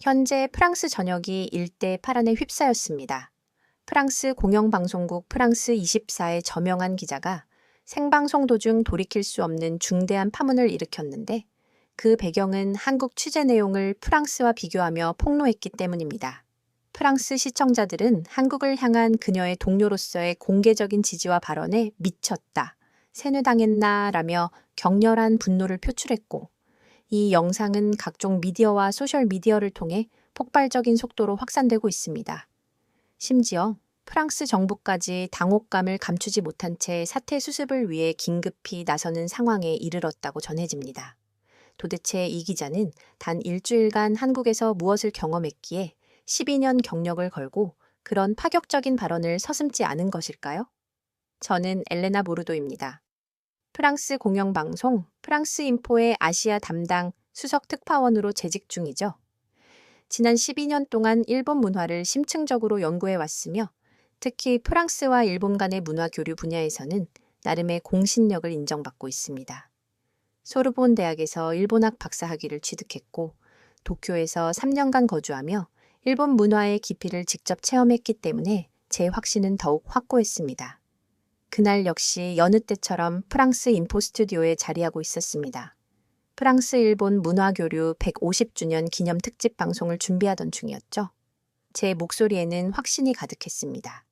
현재 프랑스 전역이 일대 파란에 휩싸였습니다. 프랑스 공영방송국 프랑스 24의 저명한 기자가 생방송 도중 돌이킬 수 없는 중대한 파문을 일으켰는데 그 배경은 한국 취재 내용을 프랑스와 비교하며 폭로했기 때문입니다. 프랑스 시청자들은 한국을 향한 그녀의 동료로서의 공개적인 지지와 발언에 미쳤다, 세뇌당했나 라며 격렬한 분노를 표출했고, 이 영상은 각종 미디어와 소셜미디어를 통해 폭발적인 속도로 확산되고 있습니다. 심지어 프랑스 정부까지 당혹감을 감추지 못한 채 사태 수습을 위해 긴급히 나서는 상황에 이르렀다고 전해집니다. 도대체 이 기자는 단 일주일간 한국에서 무엇을 경험했기에 12년 경력을 걸고 그런 파격적인 발언을 서슴지 않은 것일까요? 저는 엘레나 모르도입니다. 프랑스 공영방송 프랑스인포의 아시아 담당 수석 특파원으로 재직 중이죠. 지난 12년 동안 일본 문화를 심층적으로 연구해 왔으며 특히 프랑스와 일본 간의 문화 교류 분야에서는 나름의 공신력을 인정받고 있습니다. 소르본 대학에서 일본학 박사학위를 취득했고 도쿄에서 3년간 거주하며 일본 문화의 깊이를 직접 체험했기 때문에 제 확신은 더욱 확고했습니다. 그날 역시 여느 때처럼 프랑스 인포 스튜디오에 자리하고 있었습니다. 프랑스-일본 문화교류 150주년 기념 특집 방송을 준비하던 중이었죠. 제 목소리에는 확신이 가득했습니다.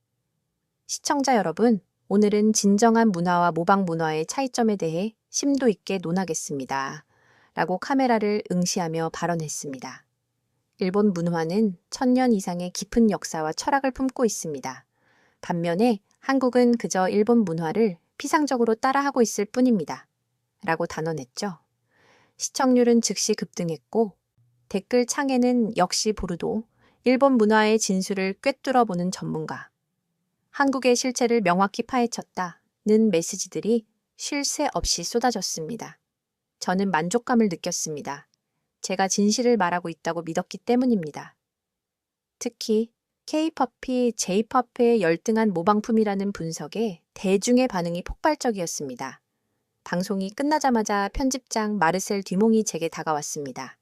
시청자 여러분, 오늘은 진정한 문화와 모방 문화의 차이점에 대해 심도 있게 논하겠습니다. 라고 카메라를 응시하며 발언했습니다. 일본 문화는 1000년 이상의 깊은 역사와 철학을 품고 있습니다. 반면에 한국은 그저 일본 문화를 피상적으로 따라하고 있을 뿐입니다. 라고 단언했죠. 시청률은 즉시 급등했고 댓글 창에는 역시 보르도, 일본 문화의 진수를 꿰뚫어 보는 전문가, 한국의 실체를 명확히 파헤쳤다는 메시지들이 쉴 새 없이 쏟아졌습니다. 저는 만족감을 느꼈습니다. 제가 진실을 말하고 있다고 믿었기 때문입니다. 특히 K-팝이 J-팝의 열등한 모방품이라는 분석에 대중의 반응이 폭발적이었습니다. 방송이 끝나자마자 편집장 마르셀 뒤몽이 제게 다가왔습니다.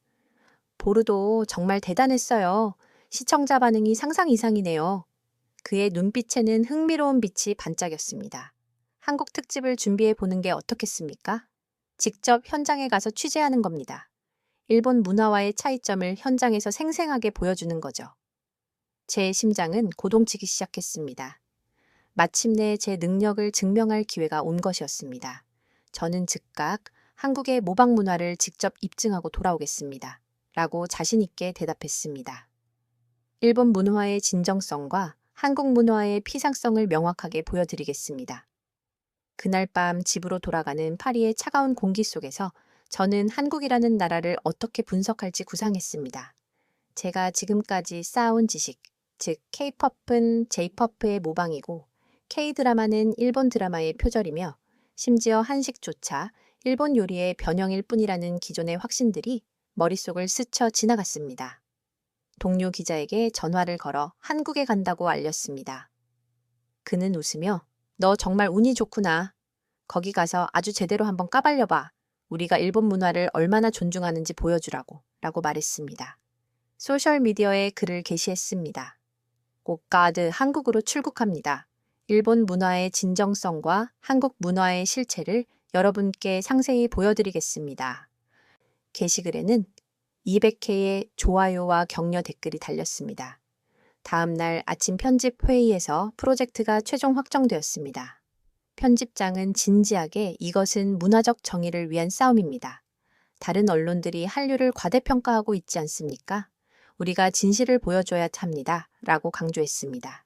보르도 정말 대단했어요. 시청자 반응이 상상 이상이네요. 그의 눈빛에는 흥미로운 빛이 반짝였습니다. 한국 특집을 준비해 보는 게 어떻겠습니까? 직접 현장에 가서 취재하는 겁니다. 일본 문화와의 차이점을 현장에서 생생하게 보여주는 거죠. 제 심장은 고동치기 시작했습니다. 마침내 제 능력을 증명할 기회가 온 것이었습니다. 저는 즉각 한국의 모방 문화를 직접 입증하고 돌아오겠습니다. 라고 자신 있게 대답했습니다. 일본 문화의 진정성과 한국 문화의 피상성을 명확하게 보여드리겠습니다. 그날 밤 집으로 돌아가는 파리의 차가운 공기 속에서 저는 한국이라는 나라를 어떻게 분석할지 구상했습니다. 제가 지금까지 쌓아온 지식, 즉 K-팝은 J-팝의 모방이고 K-드라마는 일본 드라마의 표절이며 심지어 한식조차 일본 요리의 변형일 뿐이라는 기존의 확신들이 머릿속을 스쳐 지나갔습니다. 동료 기자에게 전화를 걸어 한국에 간다고 알렸습니다. 그는 웃으며 너 정말 운이 좋구나. 거기 가서 아주 제대로 한번 까발려봐. 우리가 일본 문화를 얼마나 존중하는지 보여주라고 라고 말했습니다. 소셜미디어에 글을 게시했습니다. 꽃가드 한국으로 출국합니다. 일본 문화의 진정성과 한국 문화의 실체를 여러분께 상세히 보여드리겠습니다. 게시글에는 200회의 좋아요와 격려 댓글이 달렸습니다. 다음 날 아침 편집 회의에서 프로젝트가 최종 확정되었습니다. 편집장은 진지하게 이것은 문화적 정의를 위한 싸움입니다. 다른 언론들이 한류를 과대평가하고 있지 않습니까? 우리가 진실을 보여줘야 합니다. 라고 강조했습니다.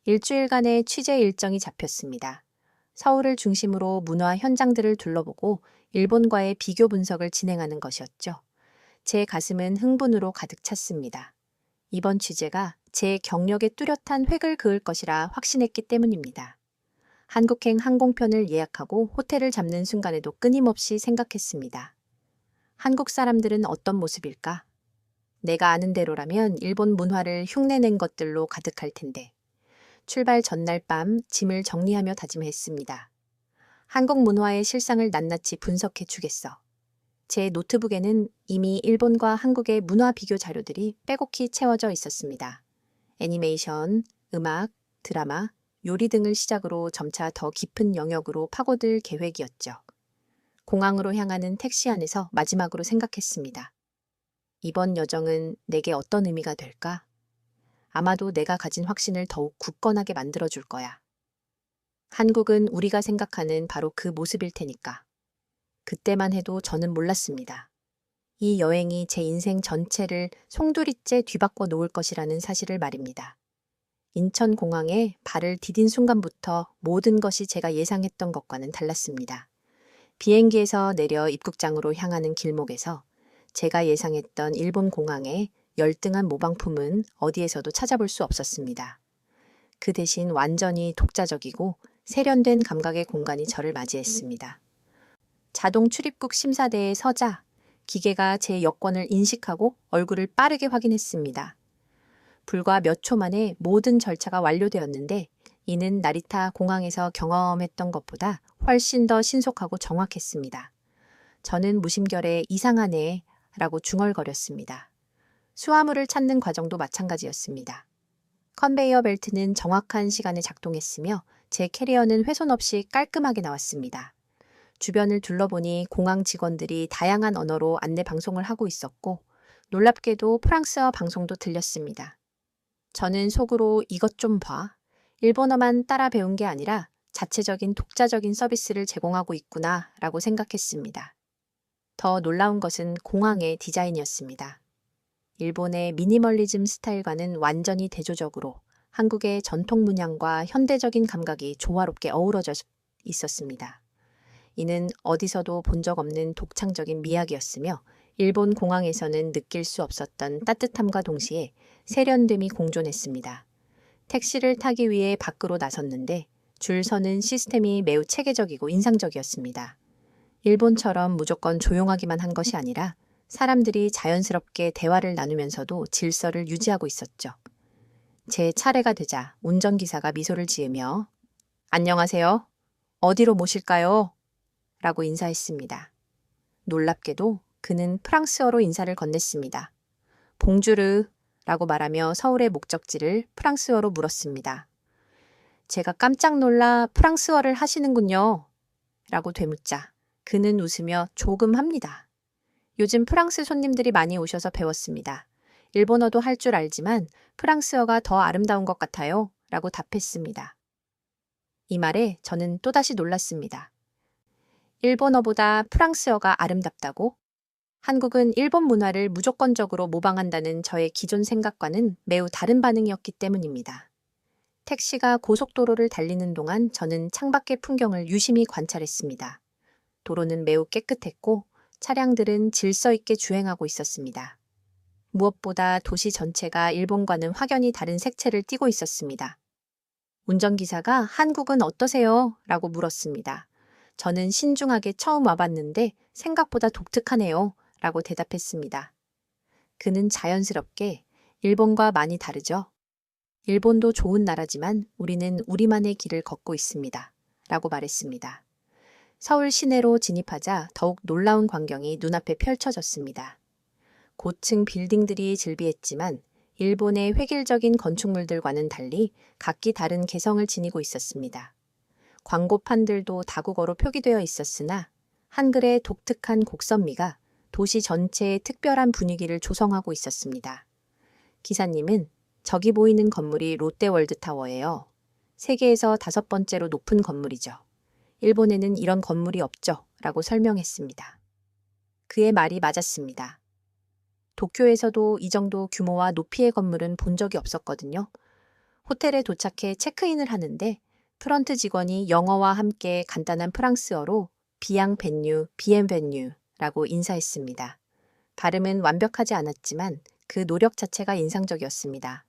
일주일간의 취재 일정이 잡혔습니다. 서울을 중심으로 문화 현장들을 둘러보고 일본과의 비교 분석을 진행하는 것이었죠. 제 가슴은 흥분으로 가득 찼습니다. 이번 취재가 제 경력에 뚜렷한 획을 그을 것이라 확신했기 때문입니다. 한국행 항공편을 예약하고 호텔을 잡는 순간에도 끊임없이 생각했습니다. 한국 사람들은 어떤 모습일까? 내가 아는 대로라면 일본 문화를 흉내낸 것들로 가득할 텐데. 출발 전날 밤 짐을 정리하며 다짐했습니다. 한국 문화의 실상을 낱낱이 분석해 주겠어. 제 노트북에는 이미 일본과 한국의 문화 비교 자료들이 빼곡히 채워져 있었습니다. 애니메이션, 음악, 드라마, 요리 등을 시작으로 점차 더 깊은 영역으로 파고들 계획이었죠. 공항으로 향하는 택시 안에서 마지막으로 생각했습니다. 이번 여정은 내게 어떤 의미가 될까? 아마도 내가 가진 확신을 더욱 굳건하게 만들어줄 거야. 한국은 우리가 생각하는 바로 그 모습일 테니까. 그때만 해도 저는 몰랐습니다. 이 여행이 제 인생 전체를 송두리째 뒤바꿔 놓을 것이라는 사실을 말입니다. 인천공항에 발을 디딘 순간부터 모든 것이 제가 예상했던 것과는 달랐습니다. 비행기에서 내려 입국장으로 향하는 길목에서 제가 예상했던 일본 공항의 열등한 모방품은 어디에서도 찾아볼 수 없었습니다. 그 대신 완전히 독자적이고 세련된 감각의 공간이 저를 맞이했습니다. 자동 출입국 심사대에 서자 기계가 제 여권을 인식하고 얼굴을 빠르게 확인했습니다. 불과 몇 초 만에 모든 절차가 완료되었는데 이는 나리타 공항에서 경험했던 것보다 훨씬 더 신속하고 정확했습니다. 저는 무심결에 이상하네 라고 중얼거렸습니다. 수화물을 찾는 과정도 마찬가지였습니다. 컨베이어 벨트는 정확한 시간에 작동했으며 제 캐리어는 훼손 없이 깔끔하게 나왔습니다. 주변을 둘러보니 공항 직원들이 다양한 언어로 안내 방송을 하고 있었고 놀랍게도 프랑스어 방송도 들렸습니다. 저는 속으로 이것 좀 봐. 일본어만 따라 배운 게 아니라 자체적인 독자적인 서비스를 제공하고 있구나 라고 생각했습니다. 더 놀라운 것은 공항의 디자인이었습니다. 일본의 미니멀리즘 스타일과는 완전히 대조적으로 한국의 전통 문양과 현대적인 감각이 조화롭게 어우러져 있었습니다. 이는 어디서도 본 적 없는 독창적인 미학이었으며 일본 공항에서는 느낄 수 없었던 따뜻함과 동시에 세련됨이 공존했습니다. 택시를 타기 위해 밖으로 나섰는데 줄 서는 시스템이 매우 체계적이고 인상적이었습니다. 일본처럼 무조건 조용하기만 한 것이 아니라 사람들이 자연스럽게 대화를 나누면서도 질서를 유지하고 있었죠. 제 차례가 되자 운전기사가 미소를 지으며 안녕하세요. 어디로 모실까요? 라고 인사했습니다. 놀랍게도 그는 프랑스어로 인사를 건넸습니다. 봉주르 라고 말하며 서울의 목적지를 프랑스어로 물었습니다. 제가 깜짝 놀라 프랑스어를 하시는군요. 라고 되묻자 그는 웃으며 조금 합니다. 요즘 프랑스 손님들이 많이 오셔서 배웠습니다. 일본어도 할 줄 알지만 프랑스어가 더 아름다운 것 같아요. 라고 답했습니다. 이 말에 저는 또다시 놀랐습니다. 일본어보다 프랑스어가 아름답다고? 한국은 일본 문화를 무조건적으로 모방한다는 저의 기존 생각과는 매우 다른 반응이었기 때문입니다. 택시가 고속도로를 달리는 동안 저는 창밖의 풍경을 유심히 관찰했습니다. 도로는 매우 깨끗했고 차량들은 질서 있게 주행하고 있었습니다. 무엇보다 도시 전체가 일본과는 확연히 다른 색채를 띠고 있었습니다. 운전기사가 한국은 어떠세요? 라고 물었습니다. 저는 신중하게 처음 와봤는데 생각보다 독특하네요. 라고 대답했습니다. 그는 자연스럽게 일본과 많이 다르죠? 일본도 좋은 나라지만 우리는 우리만의 길을 걷고 있습니다. 라고 말했습니다. 서울 시내로 진입하자 더욱 놀라운 광경이 눈앞에 펼쳐졌습니다. 고층 빌딩들이 즐비했지만 일본의 획일적인 건축물들과는 달리 각기 다른 개성을 지니고 있었습니다. 광고판들도 다국어로 표기되어 있었으나 한글의 독특한 곡선미가 도시 전체의 특별한 분위기를 조성하고 있었습니다. 기사님은 저기 보이는 건물이 롯데월드타워예요. 세계에서 5번째로 높은 건물이죠. 일본에는 이런 건물이 없죠. 라고 설명했습니다. 그의 말이 맞았습니다. 도쿄에서도 이 정도 규모와 높이의 건물은 본 적이 없었거든요. 호텔에 도착해 체크인을 하는데 프런트 직원이 영어와 함께 간단한 프랑스어로 비앙벤뉴, 비엔벤뉴라고 인사했습니다. 발음은 완벽하지 않았지만 그 노력 자체가 인상적이었습니다.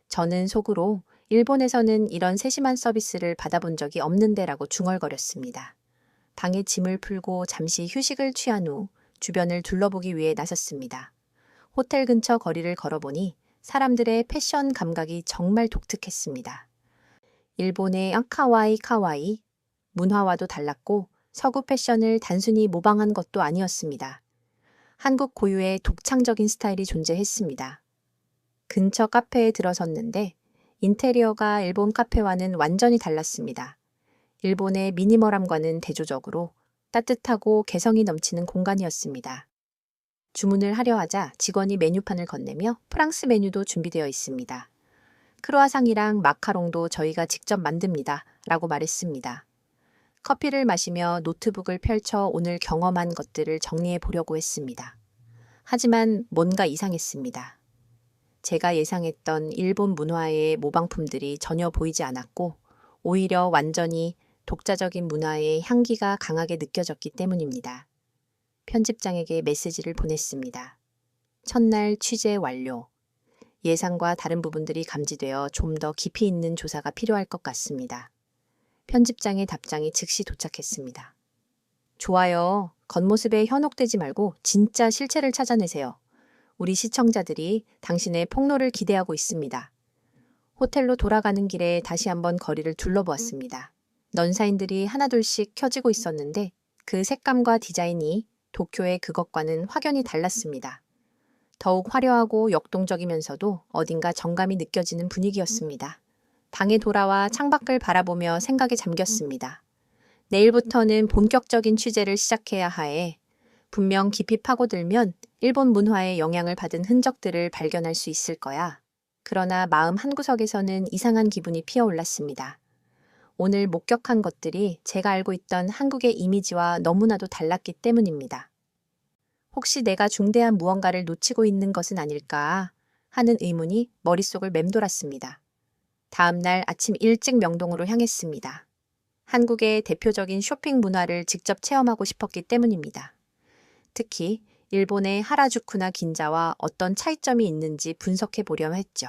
저는 속으로 일본에서는 이런 세심한 서비스를 받아본 적이 없는데라고 중얼거렸습니다. 방에 짐을 풀고 잠시 휴식을 취한 후 주변을 둘러보기 위해 나섰습니다. 호텔 근처 거리를 걸어보니 사람들의 패션 감각이 정말 독특했습니다. 일본의 카와이, 문화와도 달랐고 서구 패션을 단순히 모방한 것도 아니었습니다. 한국 고유의 독창적인 스타일이 존재했습니다. 근처 카페에 들어섰는데 인테리어가 일본 카페와는 완전히 달랐습니다. 일본의 미니멀함과는 대조적으로 따뜻하고 개성이 넘치는 공간이었습니다. 주문을 하려 하자 직원이 메뉴판을 건네며 프랑스 메뉴도 준비되어 있습니다. 크루아상이랑 마카롱도 저희가 직접 만듭니다. 라고 말했습니다. 커피를 마시며 노트북을 펼쳐 오늘 경험한 것들을 정리해 보려고 했습니다. 하지만 뭔가 이상했습니다. 제가 예상했던 일본 문화의 모방품들이 전혀 보이지 않았고 오히려 완전히 독자적인 문화의 향기가 강하게 느껴졌기 때문입니다. 편집장에게 메시지를 보냈습니다. 첫날 취재 완료. 예상과 다른 부분들이 감지되어 좀 더 깊이 있는 조사가 필요할 것 같습니다. 편집장의 답장이 즉시 도착했습니다. 좋아요. 겉모습에 현혹되지 말고 진짜 실체를 찾아내세요. 우리 시청자들이 당신의 폭로를 기대하고 있습니다. 호텔로 돌아가는 길에 다시 한번 거리를 둘러보았습니다. 넌사인들이 하나둘씩 켜지고 있었는데 그 색감과 디자인이 도쿄의 그것과는 확연히 달랐습니다. 더욱 화려하고 역동적이면서도 어딘가 정감이 느껴지는 분위기였습니다. 방에 돌아와 창밖을 바라보며 생각에 잠겼습니다. 내일부터는 본격적인 취재를 시작해야 하에 분명 깊이 파고들면 일본 문화의 영향을 받은 흔적들을 발견할 수 있을 거야. 그러나 마음 한구석에서는 이상한 기분이 피어올랐습니다. 오늘 목격한 것들이 제가 알고 있던 한국의 이미지와 너무나도 달랐기 때문입니다. 혹시 내가 중대한 무언가를 놓치고 있는 것은 아닐까 하는 의문이 머릿속을 맴돌았습니다. 다음 날 아침 일찍 명동으로 향했습니다. 한국의 대표적인 쇼핑 문화를 직접 체험하고 싶었기 때문입니다. 특히 일본의 하라주쿠나 긴자와 어떤 차이점이 있는지 분석해 보려고 했죠.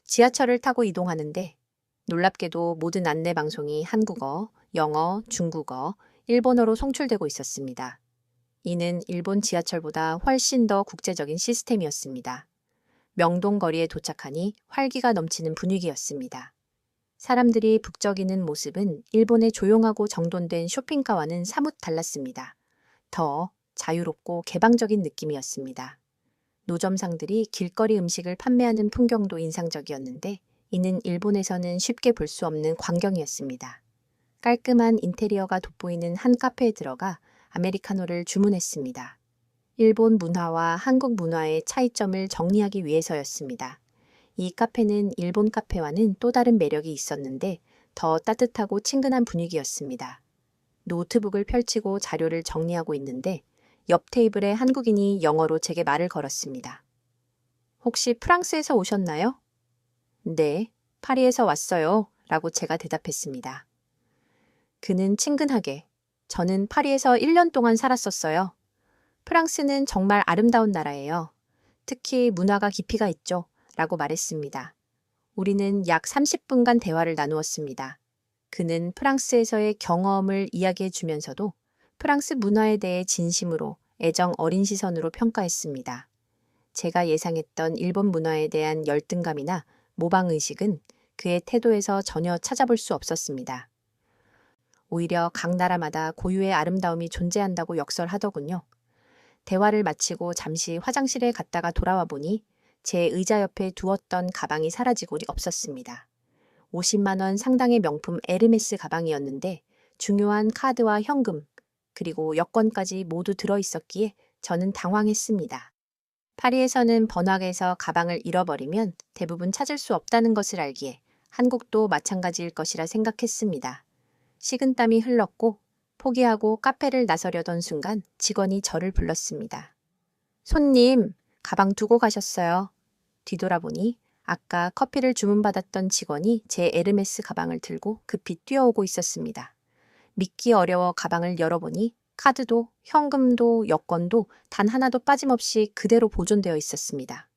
지하철을 타고 이동하는데 놀랍게도 모든 안내 방송이 한국어, 영어, 중국어, 일본어로 송출되고 있었습니다. 이는 일본 지하철보다 훨씬 더 국제적인 시스템이었습니다. 명동 거리에 도착하니 활기가 넘치는 분위기였습니다. 사람들이 북적이는 모습은 일본의 조용하고 정돈된 쇼핑가와는 사뭇 달랐습니다. 더 자유롭고 개방적인 느낌이었습니다. 노점상들이 길거리 음식을 판매하는 풍경도 인상적이었는데 이는 일본에서는 쉽게 볼 수 없는 광경이었습니다. 깔끔한 인테리어가 돋보이는 한 카페에 들어가 아메리카노를 주문했습니다. 일본 문화와 한국 문화의 차이점을 정리하기 위해서였습니다. 이 카페는 일본 카페와는 또 다른 매력이 있었는데 더 따뜻하고 친근한 분위기였습니다. 노트북을 펼치고 자료를 정리하고 있는데 옆 테이블에 한국인이 영어로 제게 말을 걸었습니다. 혹시 프랑스에서 오셨나요? 네, 파리에서 왔어요. 라고 제가 대답했습니다. 그는 친근하게 저는 파리에서 1년 동안 살았었어요. 프랑스는 정말 아름다운 나라예요. 특히 문화가 깊이가 있죠. 라고 말했습니다. 우리는 약 30분간 대화를 나누었습니다. 그는 프랑스에서의 경험을 이야기해 주면서도 프랑스 문화에 대해 진심으로 애정 어린 시선으로 평가했습니다. 제가 예상했던 일본 문화에 대한 열등감이나 모방의식은 그의 태도에서 전혀 찾아볼 수 없었습니다. 오히려 각 나라마다 고유의 아름다움이 존재한다고 역설하더군요. 대화를 마치고 잠시 화장실에 갔다가 돌아와 보니 제 의자 옆에 두었던 가방이 사라지고 없었습니다. 50만 원 상당의 명품 에르메스 가방이었는데 중요한 카드와 현금, 그리고 여권까지 모두 들어있었기에 저는 당황했습니다. 파리에서는 번화가에서 가방을 잃어버리면 대부분 찾을 수 없다는 것을 알기에 한국도 마찬가지일 것이라 생각했습니다. 식은땀이 흘렀고 포기하고 카페를 나서려던 순간 직원이 저를 불렀습니다. 손님, 가방 두고 가셨어요. 뒤돌아보니 아까 커피를 주문받았던 직원이 제 에르메스 가방을 들고 급히 뛰어오고 있었습니다. 믿기 어려워 가방을 열어보니 카드도 현금도 여권도 단 하나도 빠짐없이 그대로 보존되어 있었습니다.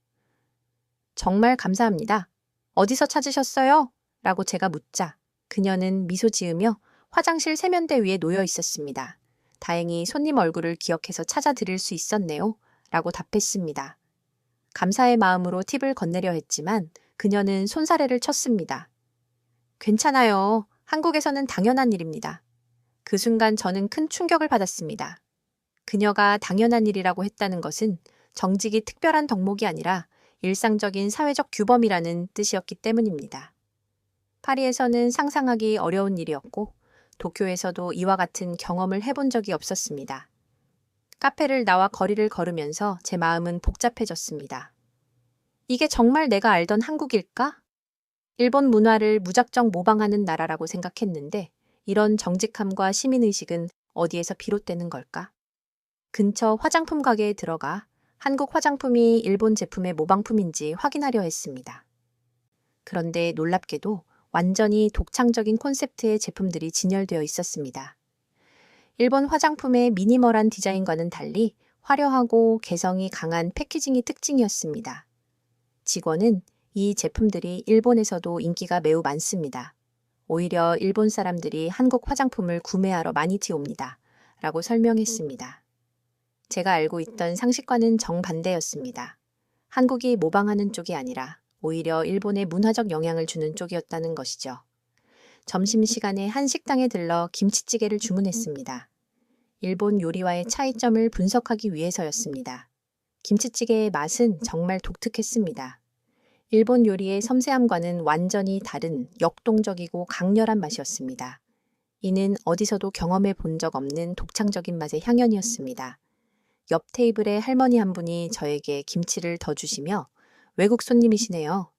정말 감사합니다. 어디서 찾으셨어요? 라고 제가 묻자 그녀는 미소 지으며 화장실 세면대 위에 놓여 있었습니다. 다행히 손님 얼굴을 기억해서 찾아드릴 수 있었네요. 라고 답했습니다. 감사의 마음으로 팁을 건네려 했지만 그녀는 손사래를 쳤습니다. 괜찮아요. 한국에서는 당연한 일입니다. 그 순간 저는 큰 충격을 받았습니다. 그녀가 당연한 일이라고 했다는 것은 정직이 특별한 덕목이 아니라 일상적인 사회적 규범이라는 뜻이었기 때문입니다. 파리에서는 상상하기 어려운 일이었고 도쿄에서도 이와 같은 경험을 해본 적이 없었습니다. 카페를 나와 거리를 걸으면서 제 마음은 복잡해졌습니다. 이게 정말 내가 알던 한국일까? 일본 문화를 무작정 모방하는 나라라고 생각했는데 이런 정직함과 시민의식은 어디에서 비롯되는 걸까? 근처 화장품 가게에 들어가 한국 화장품이 일본 제품의 모방품인지 확인하려 했습니다. 그런데 놀랍게도 완전히 독창적인 콘셉트의 제품들이 진열되어 있었습니다. 일본 화장품의 미니멀한 디자인과는 달리 화려하고 개성이 강한 패키징이 특징이었습니다. 직원은 이 제품들이 일본에서도 인기가 매우 많습니다. 오히려 일본 사람들이 한국 화장품을 구매하러 많이 옵니다. 라고 설명했습니다. 제가 알고 있던 상식과는 정반대였습니다. 한국이 모방하는 쪽이 아니라 오히려 일본에 문화적 영향을 주는 쪽이었다는 것이죠. 점심시간에 한 식당에 들러 김치찌개를 주문했습니다. 일본 요리와의 차이점을 분석하기 위해서였습니다. 김치찌개의 맛은 정말 독특했습니다. 일본 요리의 섬세함과는 완전히 다른 역동적이고 강렬한 맛이었습니다. 이는 어디서도 경험해 본 적 없는 독창적인 맛의 향연이었습니다. 옆 테이블의 할머니 한 분이 저에게 김치를 더 주시며 외국 손님이시네요.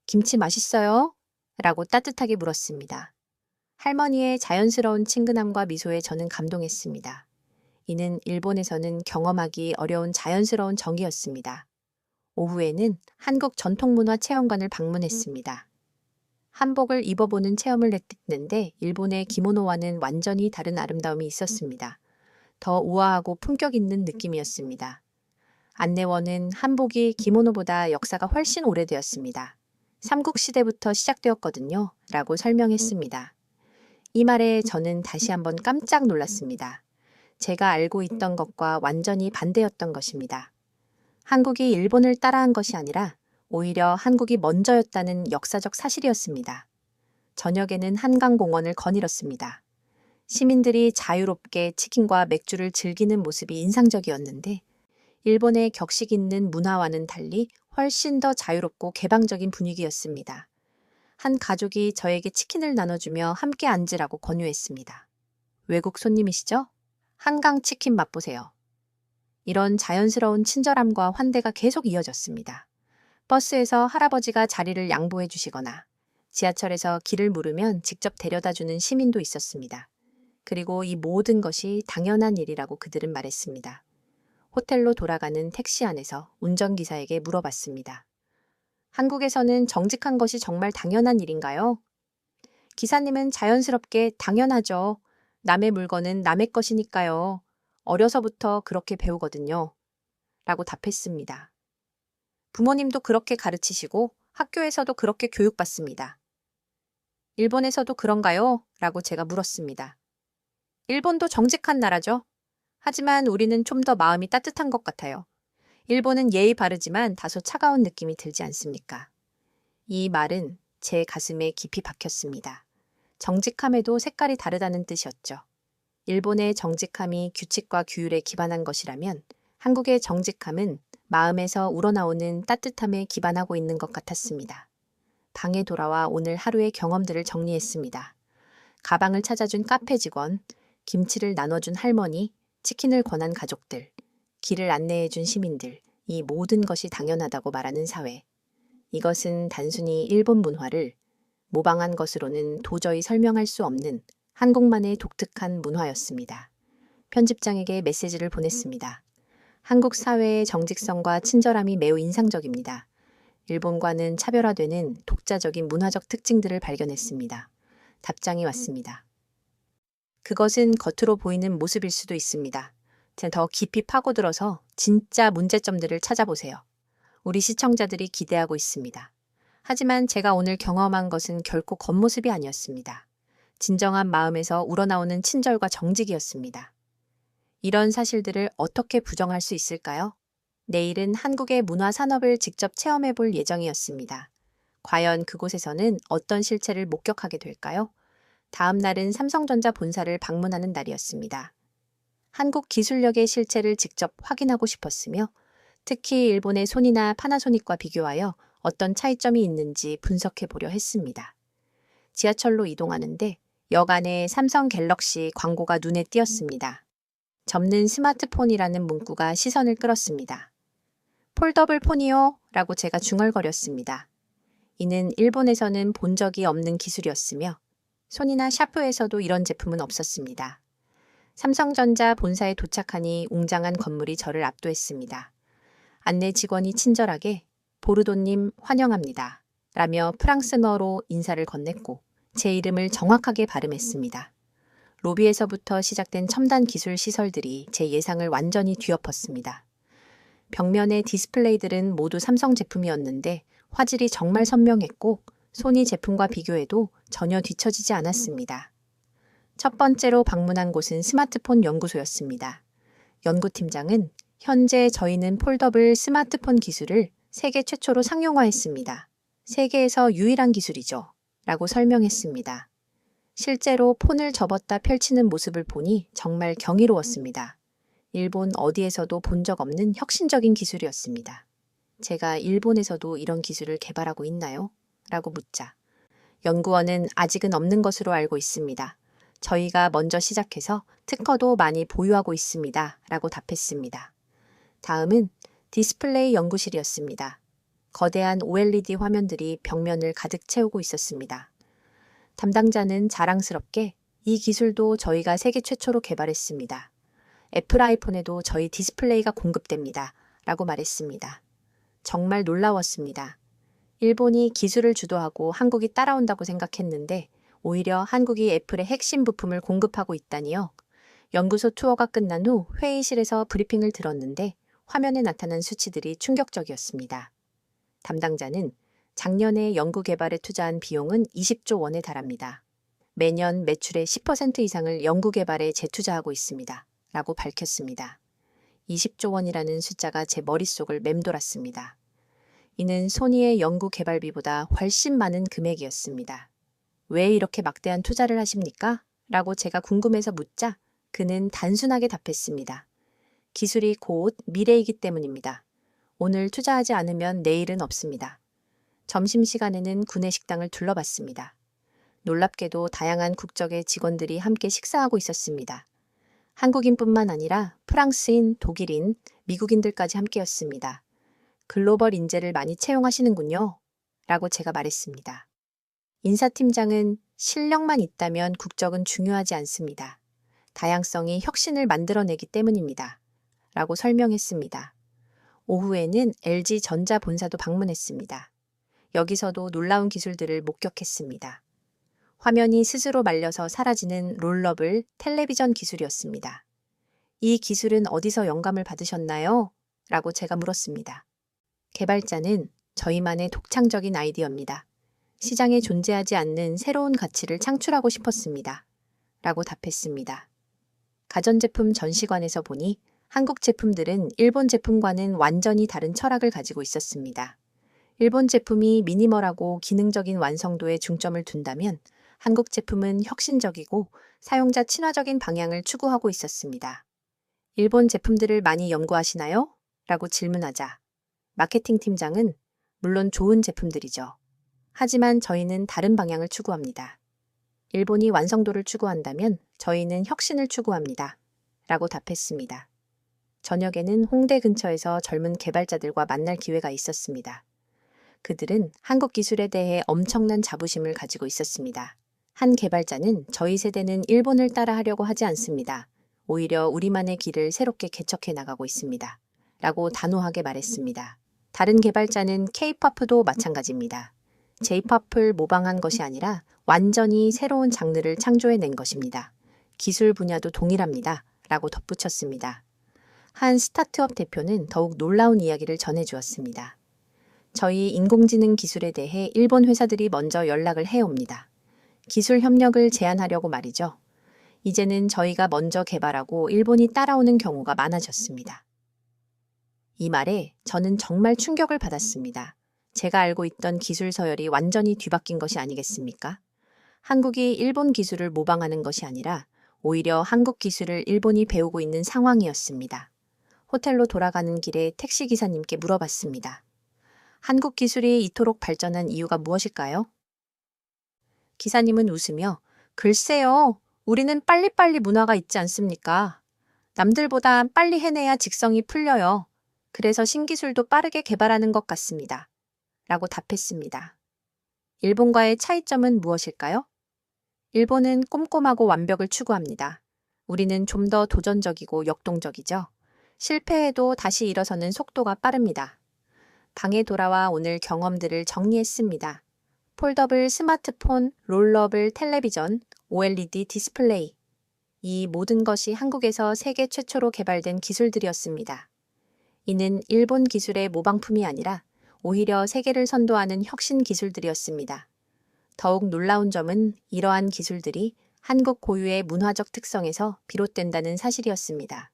김치 맛있어요? 라고 따뜻하게 물었습니다. 할머니의 자연스러운 친근함과 미소에 저는 감동했습니다. 이는 일본에서는 경험하기 어려운 자연스러운 정이었습니다. 오후에는 한국 전통문화 체험관을 방문했습니다. 한복을 입어보는 체험을 했는데 일본의 기모노와는 완전히 다른 아름다움이 있었습니다. 더 우아하고 품격 있는 느낌이었습니다. 안내원은 한복이 기모노보다 역사가 훨씬 오래되었습니다. 삼국시대부터 시작되었거든요. 라고 설명했습니다. 이 말에 저는 다시 한번 깜짝 놀랐습니다. 제가 알고 있던 것과 완전히 반대였던 것입니다. 한국이 일본을 따라한 것이 아니라 오히려 한국이 먼저였다는 역사적 사실이었습니다. 저녁에는 한강공원을 거닐었습니다. 시민들이 자유롭게 치킨과 맥주를 즐기는 모습이 인상적이었는데 일본의 격식 있는 문화와는 달리 훨씬 더 자유롭고 개방적인 분위기였습니다. 한 가족이 저에게 치킨을 나눠주며 함께 앉으라고 권유했습니다. 외국 손님이시죠? 한강 치킨 맛보세요. 이런 자연스러운 친절함과 환대가 계속 이어졌습니다. 버스에서 할아버지가 자리를 양보해 주시거나 지하철에서 길을 물으면 직접 데려다주는 시민도 있었습니다. 그리고 이 모든 것이 당연한 일이라고 그들은 말했습니다. 호텔로 돌아가는 택시 안에서 운전기사에게 물어봤습니다. 한국에서는 정직한 것이 정말 당연한 일인가요? 기사님은 자연스럽게 당연하죠. 남의 물건은 남의 것이니까요. 어려서부터 그렇게 배우거든요. 라고 답했습니다. 부모님도 그렇게 가르치시고 학교에서도 그렇게 교육받습니다. 일본에서도 그런가요? 라고 제가 물었습니다. 일본도 정직한 나라죠. 하지만 우리는 좀 더 마음이 따뜻한 것 같아요. 일본은 예의 바르지만 다소 차가운 느낌이 들지 않습니까? 이 말은 제 가슴에 깊이 박혔습니다. 정직함에도 색깔이 다르다는 뜻이었죠. 일본의 정직함이 규칙과 규율에 기반한 것이라면 한국의 정직함은 마음에서 우러나오는 따뜻함에 기반하고 있는 것 같았습니다. 방에 돌아와 오늘 하루의 경험들을 정리했습니다. 가방을 찾아준 카페 직원, 김치를 나눠준 할머니, 치킨을 권한 가족들, 길을 안내해준 시민들, 이 모든 것이 당연하다고 말하는 사회. 이것은 단순히 일본 문화를 모방한 것으로는 도저히 설명할 수 없는 한국만의 독특한 문화였습니다. 편집장에게 메시지를 보냈습니다. 한국 사회의 정직성과 친절함이 매우 인상적입니다. 일본과는 차별화되는 독자적인 문화적 특징들을 발견했습니다. 답장이 왔습니다. 그것은 겉으로 보이는 모습일 수도 있습니다. 더 깊이 파고들어서 진짜 문제점들을 찾아보세요. 우리 시청자들이 기대하고 있습니다. 하지만 제가 오늘 경험한 것은 결코 겉모습이 아니었습니다. 진정한 마음에서 우러나오는 친절과 정직이었습니다. 이런 사실들을 어떻게 부정할 수 있을까요? 내일은 한국의 문화 산업을 직접 체험해 볼 예정이었습니다. 과연 그곳에서는 어떤 실체를 목격하게 될까요? 다음 날은 삼성전자 본사를 방문하는 날이었습니다. 한국 기술력의 실체를 직접 확인하고 싶었으며 특히 일본의 소니나 파나소닉과 비교하여 어떤 차이점이 있는지 분석해 보려 했습니다. 지하철로 이동하는데 역 안에 삼성 갤럭시 광고가 눈에 띄었습니다. 접는 스마트폰이라는 문구가 시선을 끌었습니다. 폴더블 폰이요? 라고 제가 중얼거렸습니다. 이는 일본에서는 본 적이 없는 기술이었으며 소니나 샤프에서도 이런 제품은 없었습니다. 삼성전자 본사에 도착하니 웅장한 건물이 저를 압도했습니다. 안내 직원이 친절하게 보르도님 환영합니다. 라며 프랑스어로 인사를 건넸고 제 이름을 정확하게 발음했습니다. 로비에서부터 시작된 첨단 기술 시설들이 제 예상을 완전히 뒤엎었습니다. 벽면의 디스플레이들은 모두 삼성 제품이었는데 화질이 정말 선명했고 소니 제품과 비교해도 전혀 뒤처지지 않았습니다. 첫 번째로 방문한 곳은 스마트폰 연구소였습니다. 연구팀장은 현재 저희는 폴더블 스마트폰 기술을 세계 최초로 상용화했습니다. 세계에서 유일한 기술이죠. 라고 설명했습니다. 실제로 폰을 접었다 펼치는 모습을 보니 정말 경이로웠습니다. 일본 어디에서도 본 적 없는 혁신적인 기술이었습니다. 제가 일본에서도 이런 기술을 개발하고 있나요? 라고 묻자 연구원은 아직은 없는 것으로 알고 있습니다. 저희가 먼저 시작해서 특허도 많이 보유하고 있습니다. 라고 답했습니다. 다음은 디스플레이 연구실이었습니다. 거대한 OLED 화면들이 벽면을 가득 채우고 있었습니다. 담당자는 자랑스럽게 이 기술도 저희가 세계 최초로 개발했습니다. 애플 아이폰에도 저희 디스플레이가 공급됩니다. 라고 말했습니다. 정말 놀라웠습니다. 일본이 기술을 주도하고 한국이 따라온다고 생각했는데 오히려 한국이 애플의 핵심 부품을 공급하고 있다니요. 연구소 투어가 끝난 후 회의실에서 브리핑을 들었는데 화면에 나타난 수치들이 충격적이었습니다. 담당자는 작년에 연구 개발에 투자한 비용은 20조 원에 달합니다. 매년 매출의 10% 이상을 연구 개발에 재투자하고 있습니다. 라고 밝혔습니다. 20조 원이라는 숫자가 제 머릿속을 맴돌았습니다. 이는 소니의 연구 개발비보다 훨씬 많은 금액이었습니다. 왜 이렇게 막대한 투자를 하십니까? 라고 제가 궁금해서 묻자 그는 단순하게 답했습니다. 기술이 곧 미래이기 때문입니다. 오늘 투자하지 않으면 내일은 없습니다. 점심시간에는 구내 식당을 둘러봤습니다. 놀랍게도 다양한 국적의 직원들이 함께 식사하고 있었습니다. 한국인뿐만 아니라 프랑스인, 독일인, 미국인들까지 함께였습니다. 글로벌 인재를 많이 채용하시는군요. 라고 제가 말했습니다. 인사팀장은 실력만 있다면 국적은 중요하지 않습니다. 다양성이 혁신을 만들어내기 때문입니다. 라고 설명했습니다. 오후에는 LG전자 본사도 방문했습니다. 여기서도 놀라운 기술들을 목격했습니다. 화면이 스스로 말려서 사라지는 롤러블 텔레비전 기술이었습니다. 이 기술은 어디서 영감을 받으셨나요? 라고 제가 물었습니다. 개발자는 저희만의 독창적인 아이디어입니다. 시장에 존재하지 않는 새로운 가치를 창출하고 싶었습니다. 라고 답했습니다. 가전제품 전시관에서 보니 한국 제품들은 일본 제품과는 완전히 다른 철학을 가지고 있었습니다. 일본 제품이 미니멀하고 기능적인 완성도에 중점을 둔다면 한국 제품은 혁신적이고 사용자 친화적인 방향을 추구하고 있었습니다. 일본 제품들을 많이 연구하시나요? 라고 질문하자 마케팅 팀장은 물론 좋은 제품들이죠. 하지만 저희는 다른 방향을 추구합니다. 일본이 완성도를 추구한다면 저희는 혁신을 추구합니다. 라고 답했습니다. 저녁에는 홍대 근처에서 젊은 개발자들과 만날 기회가 있었습니다. 그들은 한국 기술에 대해 엄청난 자부심을 가지고 있었습니다. 한 개발자는 저희 세대는 일본을 따라하려고 하지 않습니다. 오히려 우리만의 길을 새롭게 개척해 나가고 있습니다. 라고 단호하게 말했습니다. 다른 개발자는 K-POP도 마찬가지입니다. J-POP을 모방한 것이 아니라 완전히 새로운 장르를 창조해낸 것입니다. 기술 분야도 동일합니다. 라고 덧붙였습니다. 한 스타트업 대표는 더욱 놀라운 이야기를 전해주었습니다. 저희 인공지능 기술에 대해 일본 회사들이 먼저 연락을 해옵니다. 기술 협력을 제안하려고 말이죠. 이제는 저희가 먼저 개발하고 일본이 따라오는 경우가 많아졌습니다. 이 말에 저는 정말 충격을 받았습니다. 제가 알고 있던 기술 서열이 완전히 뒤바뀐 것이 아니겠습니까? 한국이 일본 기술을 모방하는 것이 아니라 오히려 한국 기술을 일본이 배우고 있는 상황이었습니다. 호텔로 돌아가는 길에 택시기사님께 물어봤습니다. 한국 기술이 이토록 발전한 이유가 무엇일까요? 기사님은 웃으며 글쎄요, 우리는 빨리빨리 문화가 있지 않습니까? 남들보다 빨리 해내야 직성이 풀려요. 그래서 신기술도 빠르게 개발하는 것 같습니다. 라고 답했습니다. 일본과의 차이점은 무엇일까요? 일본은 꼼꼼하고 완벽을 추구합니다. 우리는 좀 더 도전적이고 역동적이죠. 실패해도 다시 일어서는 속도가 빠릅니다. 방에 돌아와 오늘 경험들을 정리했습니다. 폴더블 스마트폰, 롤러블 텔레비전, OLED 디스플레이. 이 모든 것이 한국에서 세계 최초로 개발된 기술들이었습니다. 이는 일본 기술의 모방품이 아니라 오히려 세계를 선도하는 혁신 기술들이었습니다. 더욱 놀라운 점은 이러한 기술들이 한국 고유의 문화적 특성에서 비롯된다는 사실이었습니다.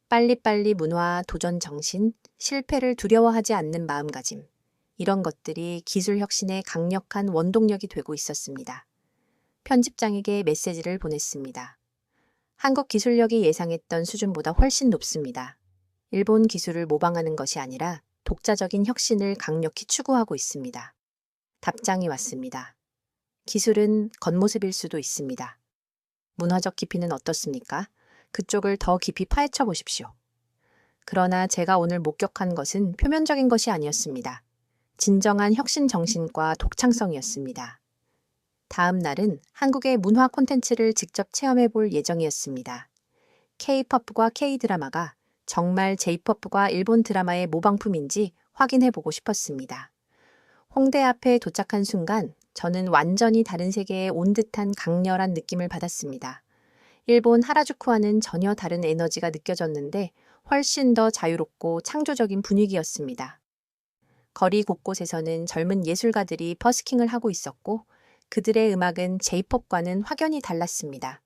빨리빨리 문화, 도전 정신, 실패를 두려워하지 않는 마음가짐. 이런 것들이 기술 혁신의 강력한 원동력이 되고 있었습니다. 편집장에게 메시지를 보냈습니다. 한국 기술력이 예상했던 수준보다 훨씬 높습니다. 일본 기술을 모방하는 것이 아니라 독자적인 혁신을 강력히 추구하고 있습니다. 답장이 왔습니다. 기술은 겉모습일 수도 있습니다. 문화적 깊이는 어떻습니까? 그쪽을 더 깊이 파헤쳐 보십시오. 그러나 제가 오늘 목격한 것은 표면적인 것이 아니었습니다. 진정한 혁신 정신과 독창성이었습니다. 다음 날은 한국의 문화 콘텐츠를 직접 체험해 볼 예정이었습니다. K-팝과 K-드라마가 정말 J-팝과 일본 드라마의 모방품인지 확인해 보고 싶었습니다. 홍대 앞에 도착한 순간 저는 완전히 다른 세계에 온 듯한 강렬한 느낌을 받았습니다. 일본 하라주쿠와는 전혀 다른 에너지가 느껴졌는데 훨씬 더 자유롭고 창조적인 분위기였습니다. 거리 곳곳에서는 젊은 예술가들이 버스킹을 하고 있었고 그들의 음악은 J-팝과는 확연히 달랐습니다.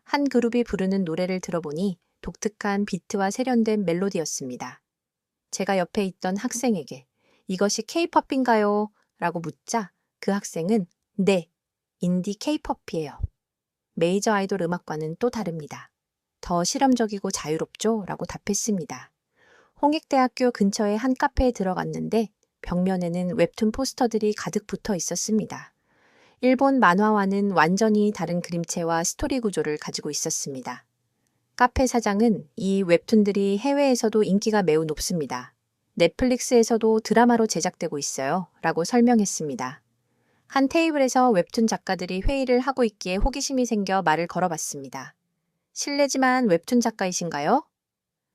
한 그룹이 부르는 노래를 들어보니 독특한 비트와 세련된 멜로디였습니다. 제가 옆에 있던 학생에게 이것이 K-팝인가요? 라고 묻자 그 학생은 네, 인디 K-팝이에요. 메이저 아이돌 음악과는 또 다릅니다. 더 실험적이고 자유롭죠? 라고 답했습니다. 홍익대학교 근처의 한 카페에 들어갔는데 벽면에는 웹툰 포스터들이 가득 붙어 있었습니다. 일본 만화와는 완전히 다른 그림체와 스토리 구조를 가지고 있었습니다. 카페 사장은 이 웹툰들이 해외에서도 인기가 매우 높습니다. 넷플릭스에서도 드라마로 제작되고 있어요. 라고 설명했습니다. 한 테이블에서 웹툰 작가들이 회의를 하고 있기에 호기심이 생겨 말을 걸어봤습니다. 실례지만 웹툰 작가이신가요?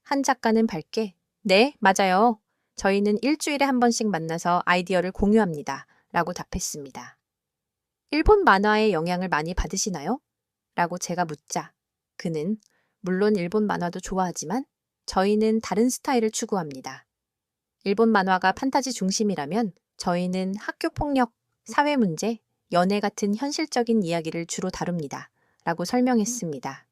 한 작가는 밝게 네, 맞아요. 저희는 일주일에 한 번씩 만나서 아이디어를 공유합니다. 라고 답했습니다. 일본 만화의 영향을 많이 받으시나요? 라고 제가 묻자 그는 물론 일본 만화도 좋아하지만 저희는 다른 스타일을 추구합니다. 일본 만화가 판타지 중심이라면 저희는 학교 폭력, 사회 문제, 연애 같은 현실적인 이야기를 주로 다룹니다. 라고 설명했습니다.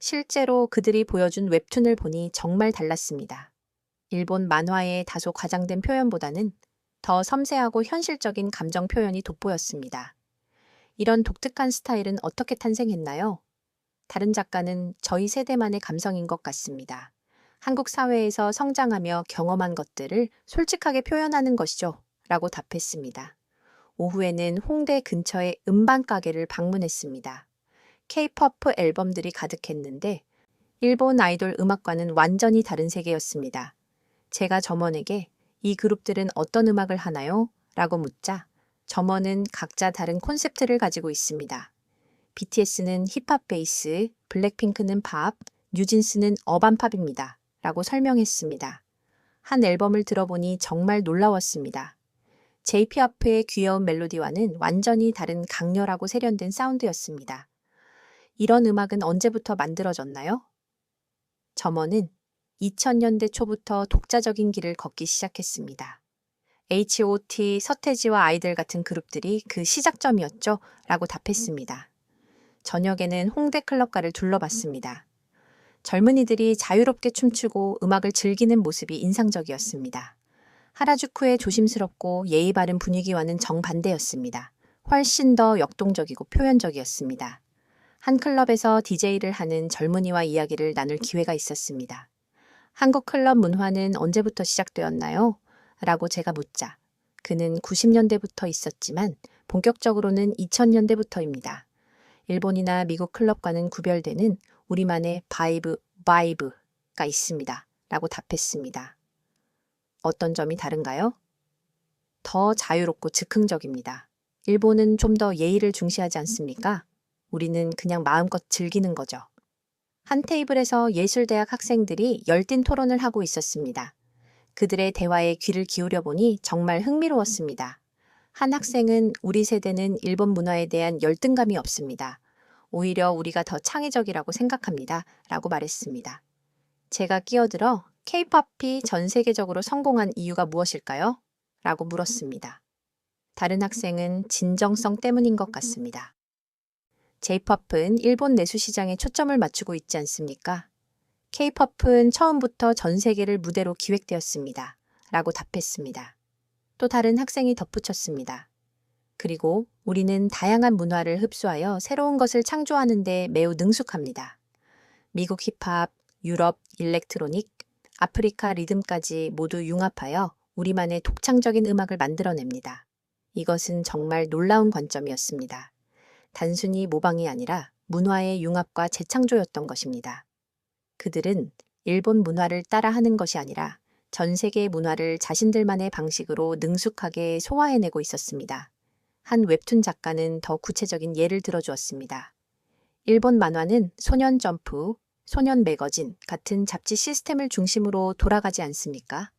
실제로 그들이 보여준 웹툰을 보니 정말 달랐습니다. 일본 만화의 다소 과장된 표현보다는 더 섬세하고 현실적인 감정 표현이 돋보였습니다. 이런 독특한 스타일은 어떻게 탄생했나요? 다른 작가는 저희 세대만의 감성인 것 같습니다. 한국 사회에서 성장하며 경험한 것들을 솔직하게 표현하는 것이죠. 라고 답했습니다. 오후에는 홍대 근처의 음반 가게를 방문했습니다. K-팝 앨범들이 가득했는데 일본 아이돌 음악과는 완전히 다른 세계였습니다. 제가 점원에게 이 그룹들은 어떤 음악을 하나요? 라고 묻자 점원은 각자 다른 콘셉트를 가지고 있습니다. BTS는 힙합 베이스, 블랙핑크는 팝, 뉴진스는 어반 팝입니다. 라고 설명했습니다. 한 앨범을 들어보니 정말 놀라웠습니다. J-팝의 귀여운 멜로디와는 완전히 다른 강렬하고 세련된 사운드였습니다. 이런 음악은 언제부터 만들어졌나요? 점원은 2000년대 초부터 독자적인 길을 걷기 시작했습니다. H.O.T, 서태지와 아이들 같은 그룹들이 그 시작점이었죠? 라고 답했습니다. 저녁에는 홍대 클럽가를 둘러봤습니다. 젊은이들이 자유롭게 춤추고 음악을 즐기는 모습이 인상적이었습니다. 하라주쿠의 조심스럽고 예의 바른 분위기와는 정반대였습니다. 훨씬 더 역동적이고 표현적이었습니다. 한 클럽에서 DJ를 하는 젊은이와 이야기를 나눌 기회가 있었습니다. 한국 클럽 문화는 언제부터 시작되었나요? 라고 제가 묻자 그는 90년대부터 있었지만 본격적으로는 2000년대부터입니다. 일본이나 미국 클럽과는 구별되는 우리만의 바이브가 있습니다. 라고 답했습니다. 어떤 점이 다른가요? 더 자유롭고 즉흥적입니다. 일본은 좀 더 예의를 중시하지 않습니까? 우리는 그냥 마음껏 즐기는 거죠. 한 테이블에서 예술대학 학생들이 열띤 토론을 하고 있었습니다. 그들의 대화에 귀를 기울여 보니 정말 흥미로웠습니다. 한 학생은 우리 세대는 일본 문화에 대한 열등감이 없습니다. 오히려 우리가 더 창의적이라고 생각합니다. 라고 말했습니다. 제가 끼어들어 K-팝이 전 세계적으로 성공한 이유가 무엇일까요? 라고 물었습니다. 다른 학생은 진정성 때문인 것 같습니다. J-팝은 일본 내수 시장에 초점을 맞추고 있지 않습니까? K-팝은 처음부터 전 세계를 무대로 기획되었습니다. 라고 답했습니다. 또 다른 학생이 덧붙였습니다. 그리고 우리는 다양한 문화를 흡수하여 새로운 것을 창조하는 데 매우 능숙합니다. 미국 힙합, 유럽 일렉트로닉, 아프리카 리듬까지 모두 융합하여 우리만의 독창적인 음악을 만들어냅니다. 이것은 정말 놀라운 관점이었습니다. 단순히 모방이 아니라 문화의 융합과 재창조였던 것입니다. 그들은 일본 문화를 따라하는 것이 아니라 전 세계의 문화를 자신들만의 방식으로 능숙하게 소화해내고 있었습니다. 한 웹툰 작가는 더 구체적인 예를 들어주었습니다. 일본 만화는 소년 점프, 소년 매거진 같은 잡지 시스템을 중심으로 돌아가지 않습니까?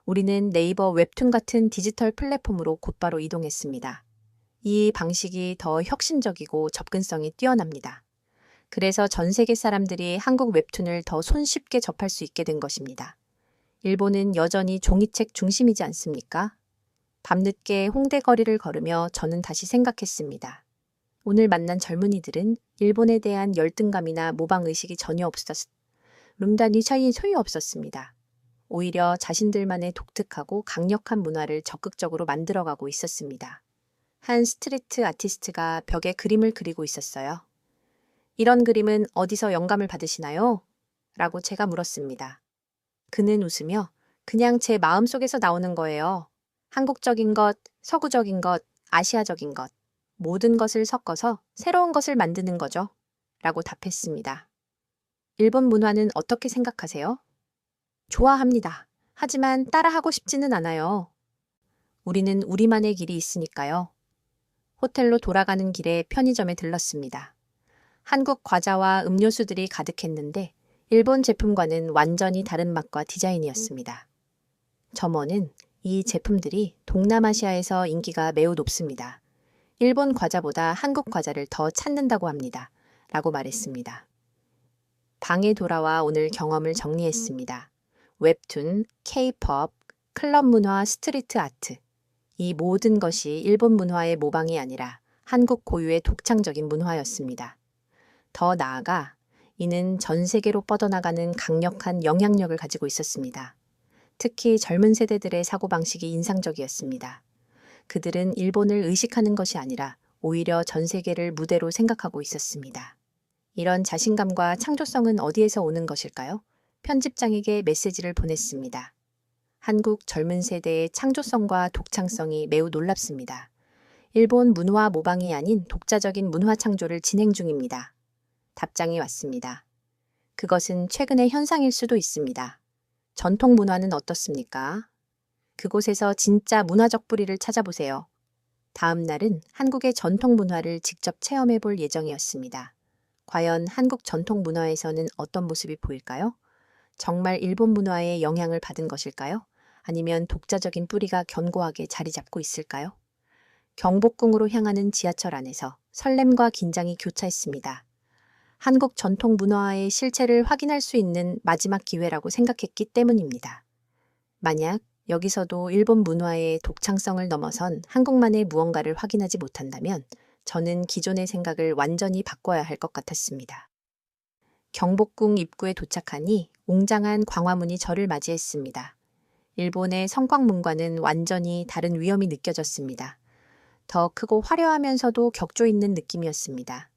우리는 네이버 웹툰 같은 디지털 플랫폼으로 곧바로 이동했습니다. 이 방식이 더 혁신적이고 접근성이 뛰어납니다. 그래서 전 세계 사람들이 한국 웹툰을 더 손쉽게 접할 수 있게 된 것입니다. 일본은 여전히 종이책 중심이지 않습니까? 밤늦게 홍대 거리를 걸으며 저는 다시 생각했습니다. 오늘 만난 젊은이들은 일본에 대한 열등감이나 모방의식이 전혀 룸단이 차이 소유 없었습니다. 오히려 자신들만의 독특하고 강력한 문화를 적극적으로 만들어가고 있었습니다. 한 스트리트 아티스트가 벽에 그림을 그리고 있었어요. 이런 그림은 어디서 영감을 받으시나요? 라고 제가 물었습니다. 그는 웃으며 그냥 제 마음속에서 나오는 거예요. 한국적인 것, 서구적인 것, 아시아적인 것, 모든 것을 섞어서 새로운 것을 만드는 거죠. 라고 답했습니다. 일본 문화는 어떻게 생각하세요? 좋아합니다. 하지만 따라하고 싶지는 않아요. 우리는 우리만의 길이 있으니까요. 호텔로 돌아가는 길에 편의점에 들렀습니다. 한국 과자와 음료수들이 가득했는데 일본 제품과는 완전히 다른 맛과 디자인이었습니다. 점원은 이 제품들이 동남아시아에서 인기가 매우 높습니다. 일본 과자보다 한국 과자를 더 찾는다고 합니다. 라고 말했습니다. 방에 돌아와 오늘 경험을 정리했습니다. 웹툰, K-팝, 클럽 문화, 스트리트 아트. 이 모든 것이 일본 문화의 모방이 아니라 한국 고유의 독창적인 문화였습니다. 더 나아가 이는 전 세계로 뻗어나가는 강력한 영향력을 가지고 있었습니다. 특히 젊은 세대들의 사고방식이 인상적이었습니다. 그들은 일본을 의식하는 것이 아니라 오히려 전 세계를 무대로 생각하고 있었습니다. 이런 자신감과 창조성은 어디에서 오는 것일까요? 편집장에게 메시지를 보냈습니다. 한국 젊은 세대의 창조성과 독창성이 매우 놀랍습니다. 일본 문화 모방이 아닌 독자적인 문화 창조를 진행 중입니다. 답장이 왔습니다. 그것은 최근의 현상일 수도 있습니다. 전통 문화는 어떻습니까? 그곳에서 진짜 문화적 뿌리를 찾아보세요. 다음 날은 한국의 전통 문화를 직접 체험해 볼 예정이었습니다. 과연 한국 전통 문화에서는 어떤 모습이 보일까요? 정말 일본 문화의 영향을 받은 것일까요? 아니면 독자적인 뿌리가 견고하게 자리 잡고 있을까요? 경복궁으로 향하는 지하철 안에서 설렘과 긴장이 교차했습니다. 한국 전통 문화의 실체를 확인할 수 있는 마지막 기회라고 생각했기 때문입니다. 만약 여기서도 일본 문화의 독창성을 넘어선 한국만의 무언가를 확인하지 못한다면 저는 기존의 생각을 완전히 바꿔야 할 것 같았습니다. 경복궁 입구에 도착하니 웅장한 광화문이 저를 맞이했습니다. 일본의 성곽문과는 완전히 다른 위엄이 느껴졌습니다. 더 크고 화려하면서도 격조 있는 느낌이었습니다.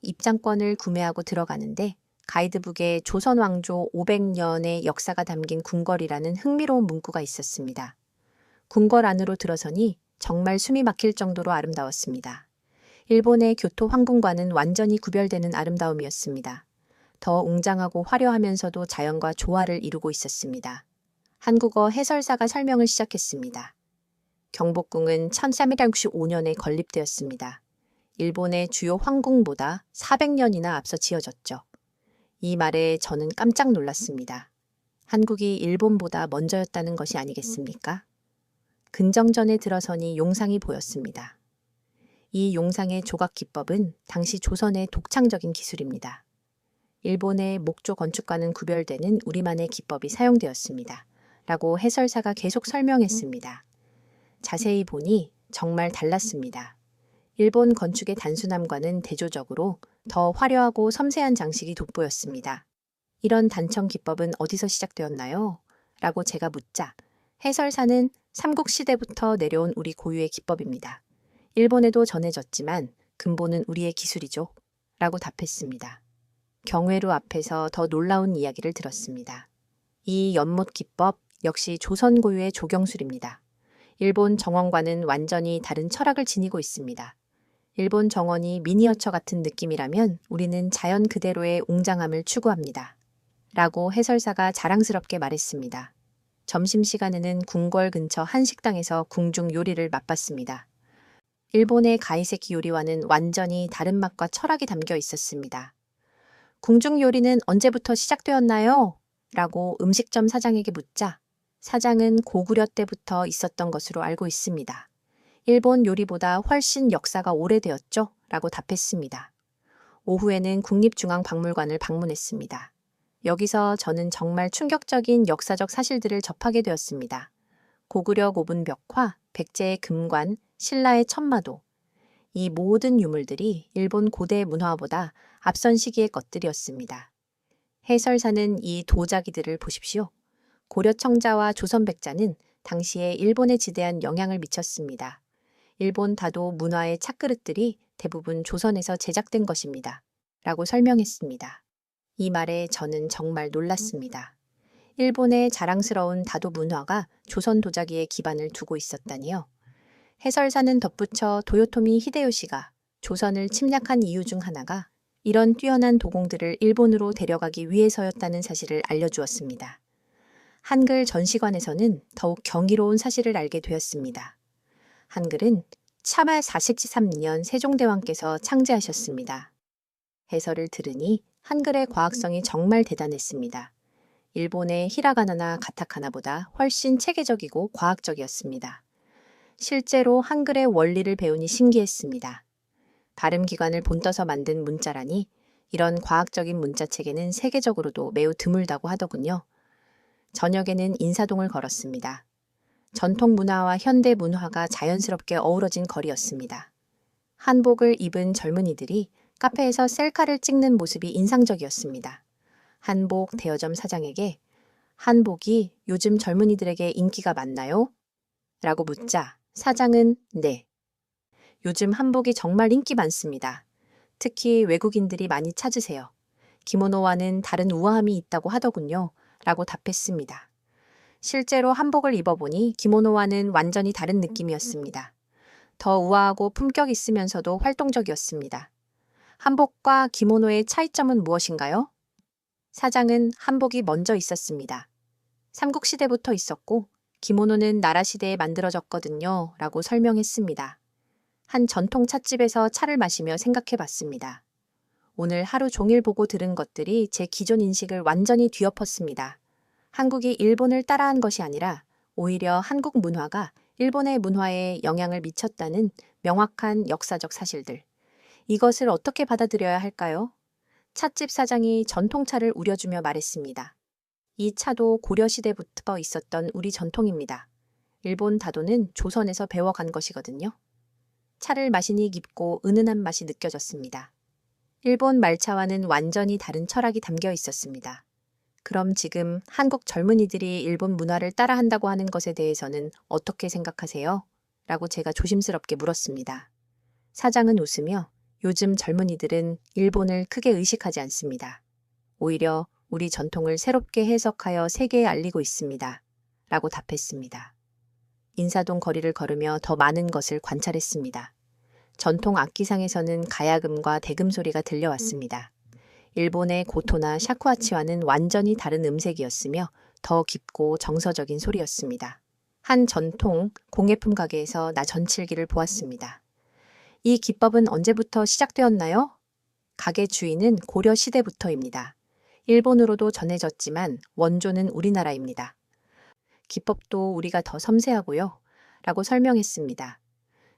입장권을 구매하고 들어가는데 가이드북에 조선 왕조 500년의 역사가 담긴 궁궐이라는 흥미로운 문구가 있었습니다. 궁궐 안으로 들어서니 정말 숨이 막힐 정도로 아름다웠습니다. 일본의 교토 황궁과는 완전히 구별되는 아름다움이었습니다. 더 웅장하고 화려하면서도 자연과 조화를 이루고 있었습니다. 한국어 해설사가 설명을 시작했습니다. 경복궁은 1365년에 건립되었습니다. 일본의 주요 황궁보다 400년이나 앞서 지어졌죠. 이 말에 저는 깜짝 놀랐습니다. 한국이 일본보다 먼저였다는 것이 아니겠습니까? 근정전에 들어서니 용상이 보였습니다. 이 용상의 조각 기법은 당시 조선의 독창적인 기술입니다. 일본의 목조 건축과는 구별되는 우리만의 기법이 사용되었습니다. 라고 해설사가 계속 설명했습니다. 자세히 보니 정말 달랐습니다. 일본 건축의 단순함과는 대조적으로 더 화려하고 섬세한 장식이 돋보였습니다. 이런 단청 기법은 어디서 시작되었나요? 라고 제가 묻자 해설사는 삼국시대부터 내려온 우리 고유의 기법입니다. 일본에도 전해졌지만 근본은 우리의 기술이죠. 라고 답했습니다. 경회루 앞에서 더 놀라운 이야기를 들었습니다. 이 연못 기법 역시 조선 고유의 조경술입니다. 일본 정원과는 완전히 다른 철학을 지니고 있습니다. 일본 정원이 미니어처 같은 느낌이라면 우리는 자연 그대로의 웅장함을 추구합니다. 라고 해설사가 자랑스럽게 말했습니다. 점심시간에는 궁궐 근처 한식당에서 궁중 요리를 맛봤습니다. 일본의 가이세키 요리와는 완전히 다른 맛과 철학이 담겨 있었습니다. 궁중 요리는 언제부터 시작되었나요? 라고 음식점 사장에게 묻자 사장은 고구려 때부터 있었던 것으로 알고 있습니다. 일본 요리보다 훨씬 역사가 오래되었죠? 라고 답했습니다. 오후에는 국립중앙박물관을 방문했습니다. 여기서 저는 정말 충격적인 역사적 사실들을 접하게 되었습니다. 고구려 고분 벽화, 백제의 금관, 신라의 천마도. 이 모든 유물들이 일본 고대 문화보다 앞선 시기의 것들이었습니다. 해설사는 이 도자기들을 보십시오. 고려 청자와 조선 백자는 당시에 일본에 지대한 영향을 미쳤습니다. 일본 다도 문화의 찻그릇들이 대부분 조선에서 제작된 것입니다. 라고 설명했습니다. 이 말에 저는 정말 놀랐습니다. 일본의 자랑스러운 다도 문화가 조선 도자기에 기반을 두고 있었다니요. 해설사는 덧붙여 도요토미 히데요시가 조선을 침략한 이유 중 하나가 이런 뛰어난 도공들을 일본으로 데려가기 위해서였다는 사실을 알려주었습니다. 한글 전시관에서는 더욱 경이로운 사실을 알게 되었습니다. 한글은 차마 413년 세종대왕께서 창제하셨습니다. 해설을 들으니 한글의 과학성이 정말 대단했습니다. 일본의 히라가나나 가타카나보다 훨씬 체계적이고 과학적이었습니다. 실제로 한글의 원리를 배우니 신기했습니다. 발음기관을 본떠서 만든 문자라니 이런 과학적인 문자체계는 세계적으로도 매우 드물다고 하더군요. 저녁에는 인사동을 걸었습니다. 전통 문화와 현대 문화가 자연스럽게 어우러진 거리였습니다. 한복을 입은 젊은이들이 카페에서 셀카를 찍는 모습이 인상적이었습니다. 한복 대여점 사장에게 한복이 요즘 젊은이들에게 인기가 많나요? 라고 묻자 사장은 네. 요즘 한복이 정말 인기 많습니다. 특히 외국인들이 많이 찾으세요. 기모노와는 다른 우아함이 있다고 하더군요. 라고 답했습니다. 실제로 한복을 입어보니 기모노와는 완전히 다른 느낌이었습니다. 더 우아하고 품격 있으면서도 활동적이었습니다. 한복과 기모노의 차이점은 무엇인가요? 사장은 한복이 먼저 있었습니다. 삼국시대부터 있었고 기모노는 나라시대에 만들어졌거든요. 라고 설명했습니다. 한 전통 찻집에서 차를 마시며 생각해봤습니다. 오늘 하루 종일 보고 들은 것들이 제 기존 인식을 완전히 뒤엎었습니다. 한국이 일본을 따라한 것이 아니라 오히려 한국 문화가 일본의 문화에 영향을 미쳤다는 명확한 역사적 사실들. 이것을 어떻게 받아들여야 할까요? 찻집 사장이 전통차를 우려주며 말했습니다. 이 차도 고려시대부터 있었던 우리 전통입니다. 일본 다도는 조선에서 배워간 것이거든요. 차를 마시니 깊고 은은한 맛이 느껴졌습니다. 일본 말차와는 완전히 다른 철학이 담겨 있었습니다. 그럼 지금 한국 젊은이들이 일본 문화를 따라한다고 하는 것에 대해서는 어떻게 생각하세요? 라고 제가 조심스럽게 물었습니다. 사장은 웃으며 요즘 젊은이들은 일본을 크게 의식하지 않습니다. 오히려 우리 전통을 새롭게 해석하여 세계에 알리고 있습니다. 라고 답했습니다. 인사동 거리를 걸으며 더 많은 것을 관찰했습니다. 전통 악기상에서는 가야금과 대금 소리가 들려왔습니다. 일본의 고토나 샤쿠하치와는 완전히 다른 음색이었으며 더 깊고 정서적인 소리였습니다. 한 전통 공예품 가게에서 나 전칠기를 보았습니다. 이 기법은 언제부터 시작되었나요? 가게 주인은 고려 시대부터입니다. 일본으로도 전해졌지만 원조는 우리나라입니다. 기법도 우리가 더 섬세하고요. 라고 설명했습니다.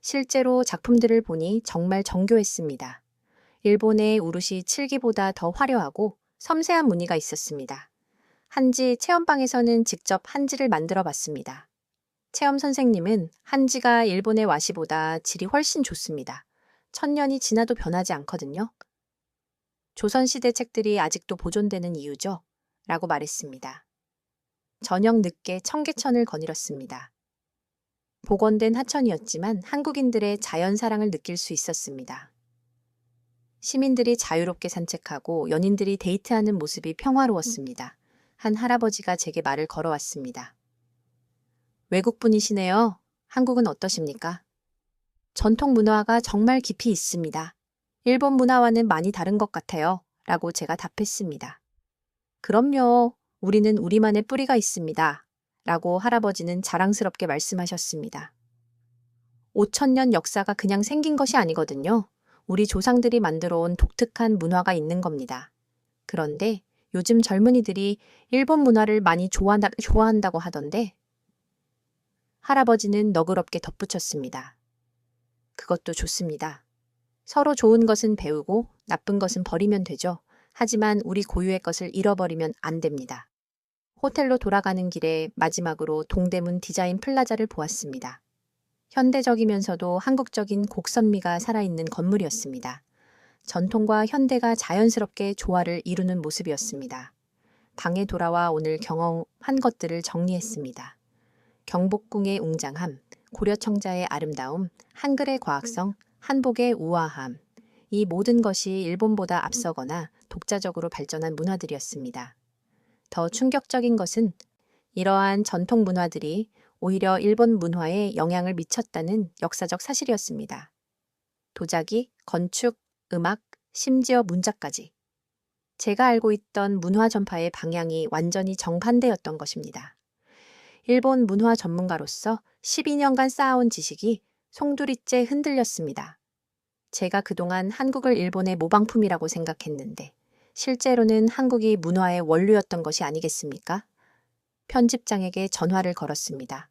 실제로 작품들을 보니 정말 정교했습니다. 일본의 우루시 칠기보다 더 화려하고 섬세한 무늬가 있었습니다. 한지 체험방에서는 직접 한지를 만들어 봤습니다. 체험 선생님은 한지가 일본의 와시보다 질이 훨씬 좋습니다. 1000년이 지나도 변하지 않거든요. 조선시대 책들이 아직도 보존되는 이유죠. 라고 말했습니다. 저녁 늦게 청계천을 거닐었습니다. 복원된 하천이었지만 한국인들의 자연사랑을 느낄 수 있었습니다. 시민들이 자유롭게 산책하고 연인들이 데이트하는 모습이 평화로웠습니다. 한 할아버지가 제게 말을 걸어왔습니다. 외국분이시네요. 한국은 어떠십니까? 전통 문화가 정말 깊이 있습니다. 일본 문화와는 많이 다른 것 같아요. 라고 제가 답했습니다. 그럼요. 우리는 우리만의 뿌리가 있습니다. 라고 할아버지는 자랑스럽게 말씀하셨습니다. 5000년 역사가 그냥 생긴 것이 아니거든요. 우리 조상들이 만들어 온 독특한 문화가 있는 겁니다. 그런데 요즘 젊은이들이 일본 문화를 많이 좋아한다고 하던데 할아버지는 너그럽게 덧붙였습니다. 그것도 좋습니다. 서로 좋은 것은 배우고 나쁜 것은 버리면 되죠. 하지만 우리 고유의 것을 잃어버리면 안 됩니다. 호텔로 돌아가는 길에 마지막으로 동대문 디자인 플라자를 보았습니다. 현대적이면서도 한국적인 곡선미가 살아있는 건물이었습니다. 전통과 현대가 자연스럽게 조화를 이루는 모습이었습니다. 방에 돌아와 오늘 경험한 것들을 정리했습니다. 경복궁의 웅장함, 고려청자의 아름다움, 한글의 과학성, 한복의 우아함. 이 모든 것이 일본보다 앞서거나 독자적으로 발전한 문화들이었습니다. 더 충격적인 것은 이러한 전통 문화들이 오히려 일본 문화에 영향을 미쳤다는 역사적 사실이었습니다. 도자기, 건축, 음악, 심지어 문자까지. 제가 알고 있던 문화 전파의 방향이 완전히 정반대였던 것입니다. 일본 문화 전문가로서 12년간 쌓아온 지식이 송두리째 흔들렸습니다. 제가 그동안 한국을 일본의 모방품이라고 생각했는데 실제로는 한국이 문화의 원류였던 것이 아니겠습니까? 편집장에게 전화를 걸었습니다.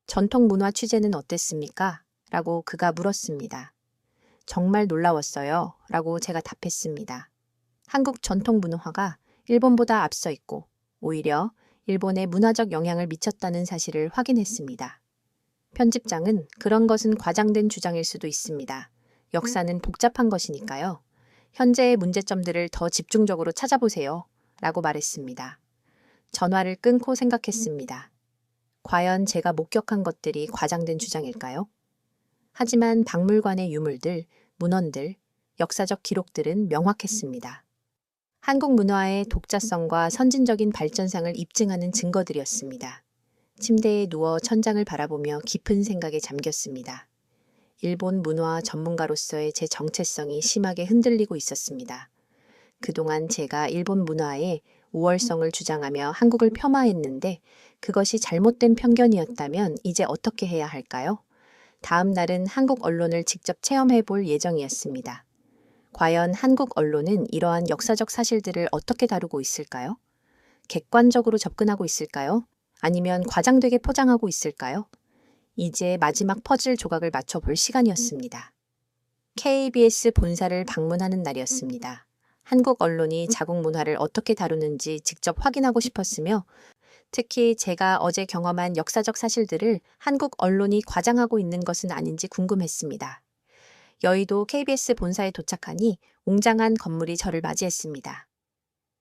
전통 문화 취재는 어땠습니까? 라고 그가 물었습니다. 정말 놀라웠어요. 라고 제가 답했습니다. 한국 전통 문화가 일본보다 앞서 있고 오히려 일본에 문화적 영향을 미쳤다는 사실을 확인했습니다. 편집장은 그런 것은 과장된 주장일 수도 있습니다. 역사는 복잡한 것이니까요. 현재의 문제점들을 더 집중적으로 찾아보세요. 라고 말했습니다. 전화를 끊고 생각했습니다. 과연 제가 목격한 것들이 과장된 주장일까요? 하지만 박물관의 유물들, 문헌들, 역사적 기록들은 명확했습니다. 한국 문화의 독자성과 선진적인 발전상을 입증하는 증거들이었습니다. 침대에 누워 천장을 바라보며 깊은 생각에 잠겼습니다. 일본 문화 전문가로서의 제 정체성이 심하게 흔들리고 있었습니다. 그동안 제가 일본 문화의 우월성을 주장하며 한국을 폄하했는데 그것이 잘못된 편견이었다면 이제 어떻게 해야 할까요? 다음 날은 한국 언론을 직접 체험해 볼 예정이었습니다. 과연 한국 언론은 이러한 역사적 사실들을 어떻게 다루고 있을까요? 객관적으로 접근하고 있을까요? 아니면 과장되게 포장하고 있을까요? 이제 마지막 퍼즐 조각을 맞춰볼 시간이었습니다. KBS 본사를 방문하는 날이었습니다. 한국 언론이 자국 문화를 어떻게 다루는지 직접 확인하고 싶었으며 특히 제가 어제 경험한 역사적 사실들을 한국 언론이 과장하고 있는 것은 아닌지 궁금했습니다. 여의도 KBS 본사에 도착하니 웅장한 건물이 저를 맞이했습니다.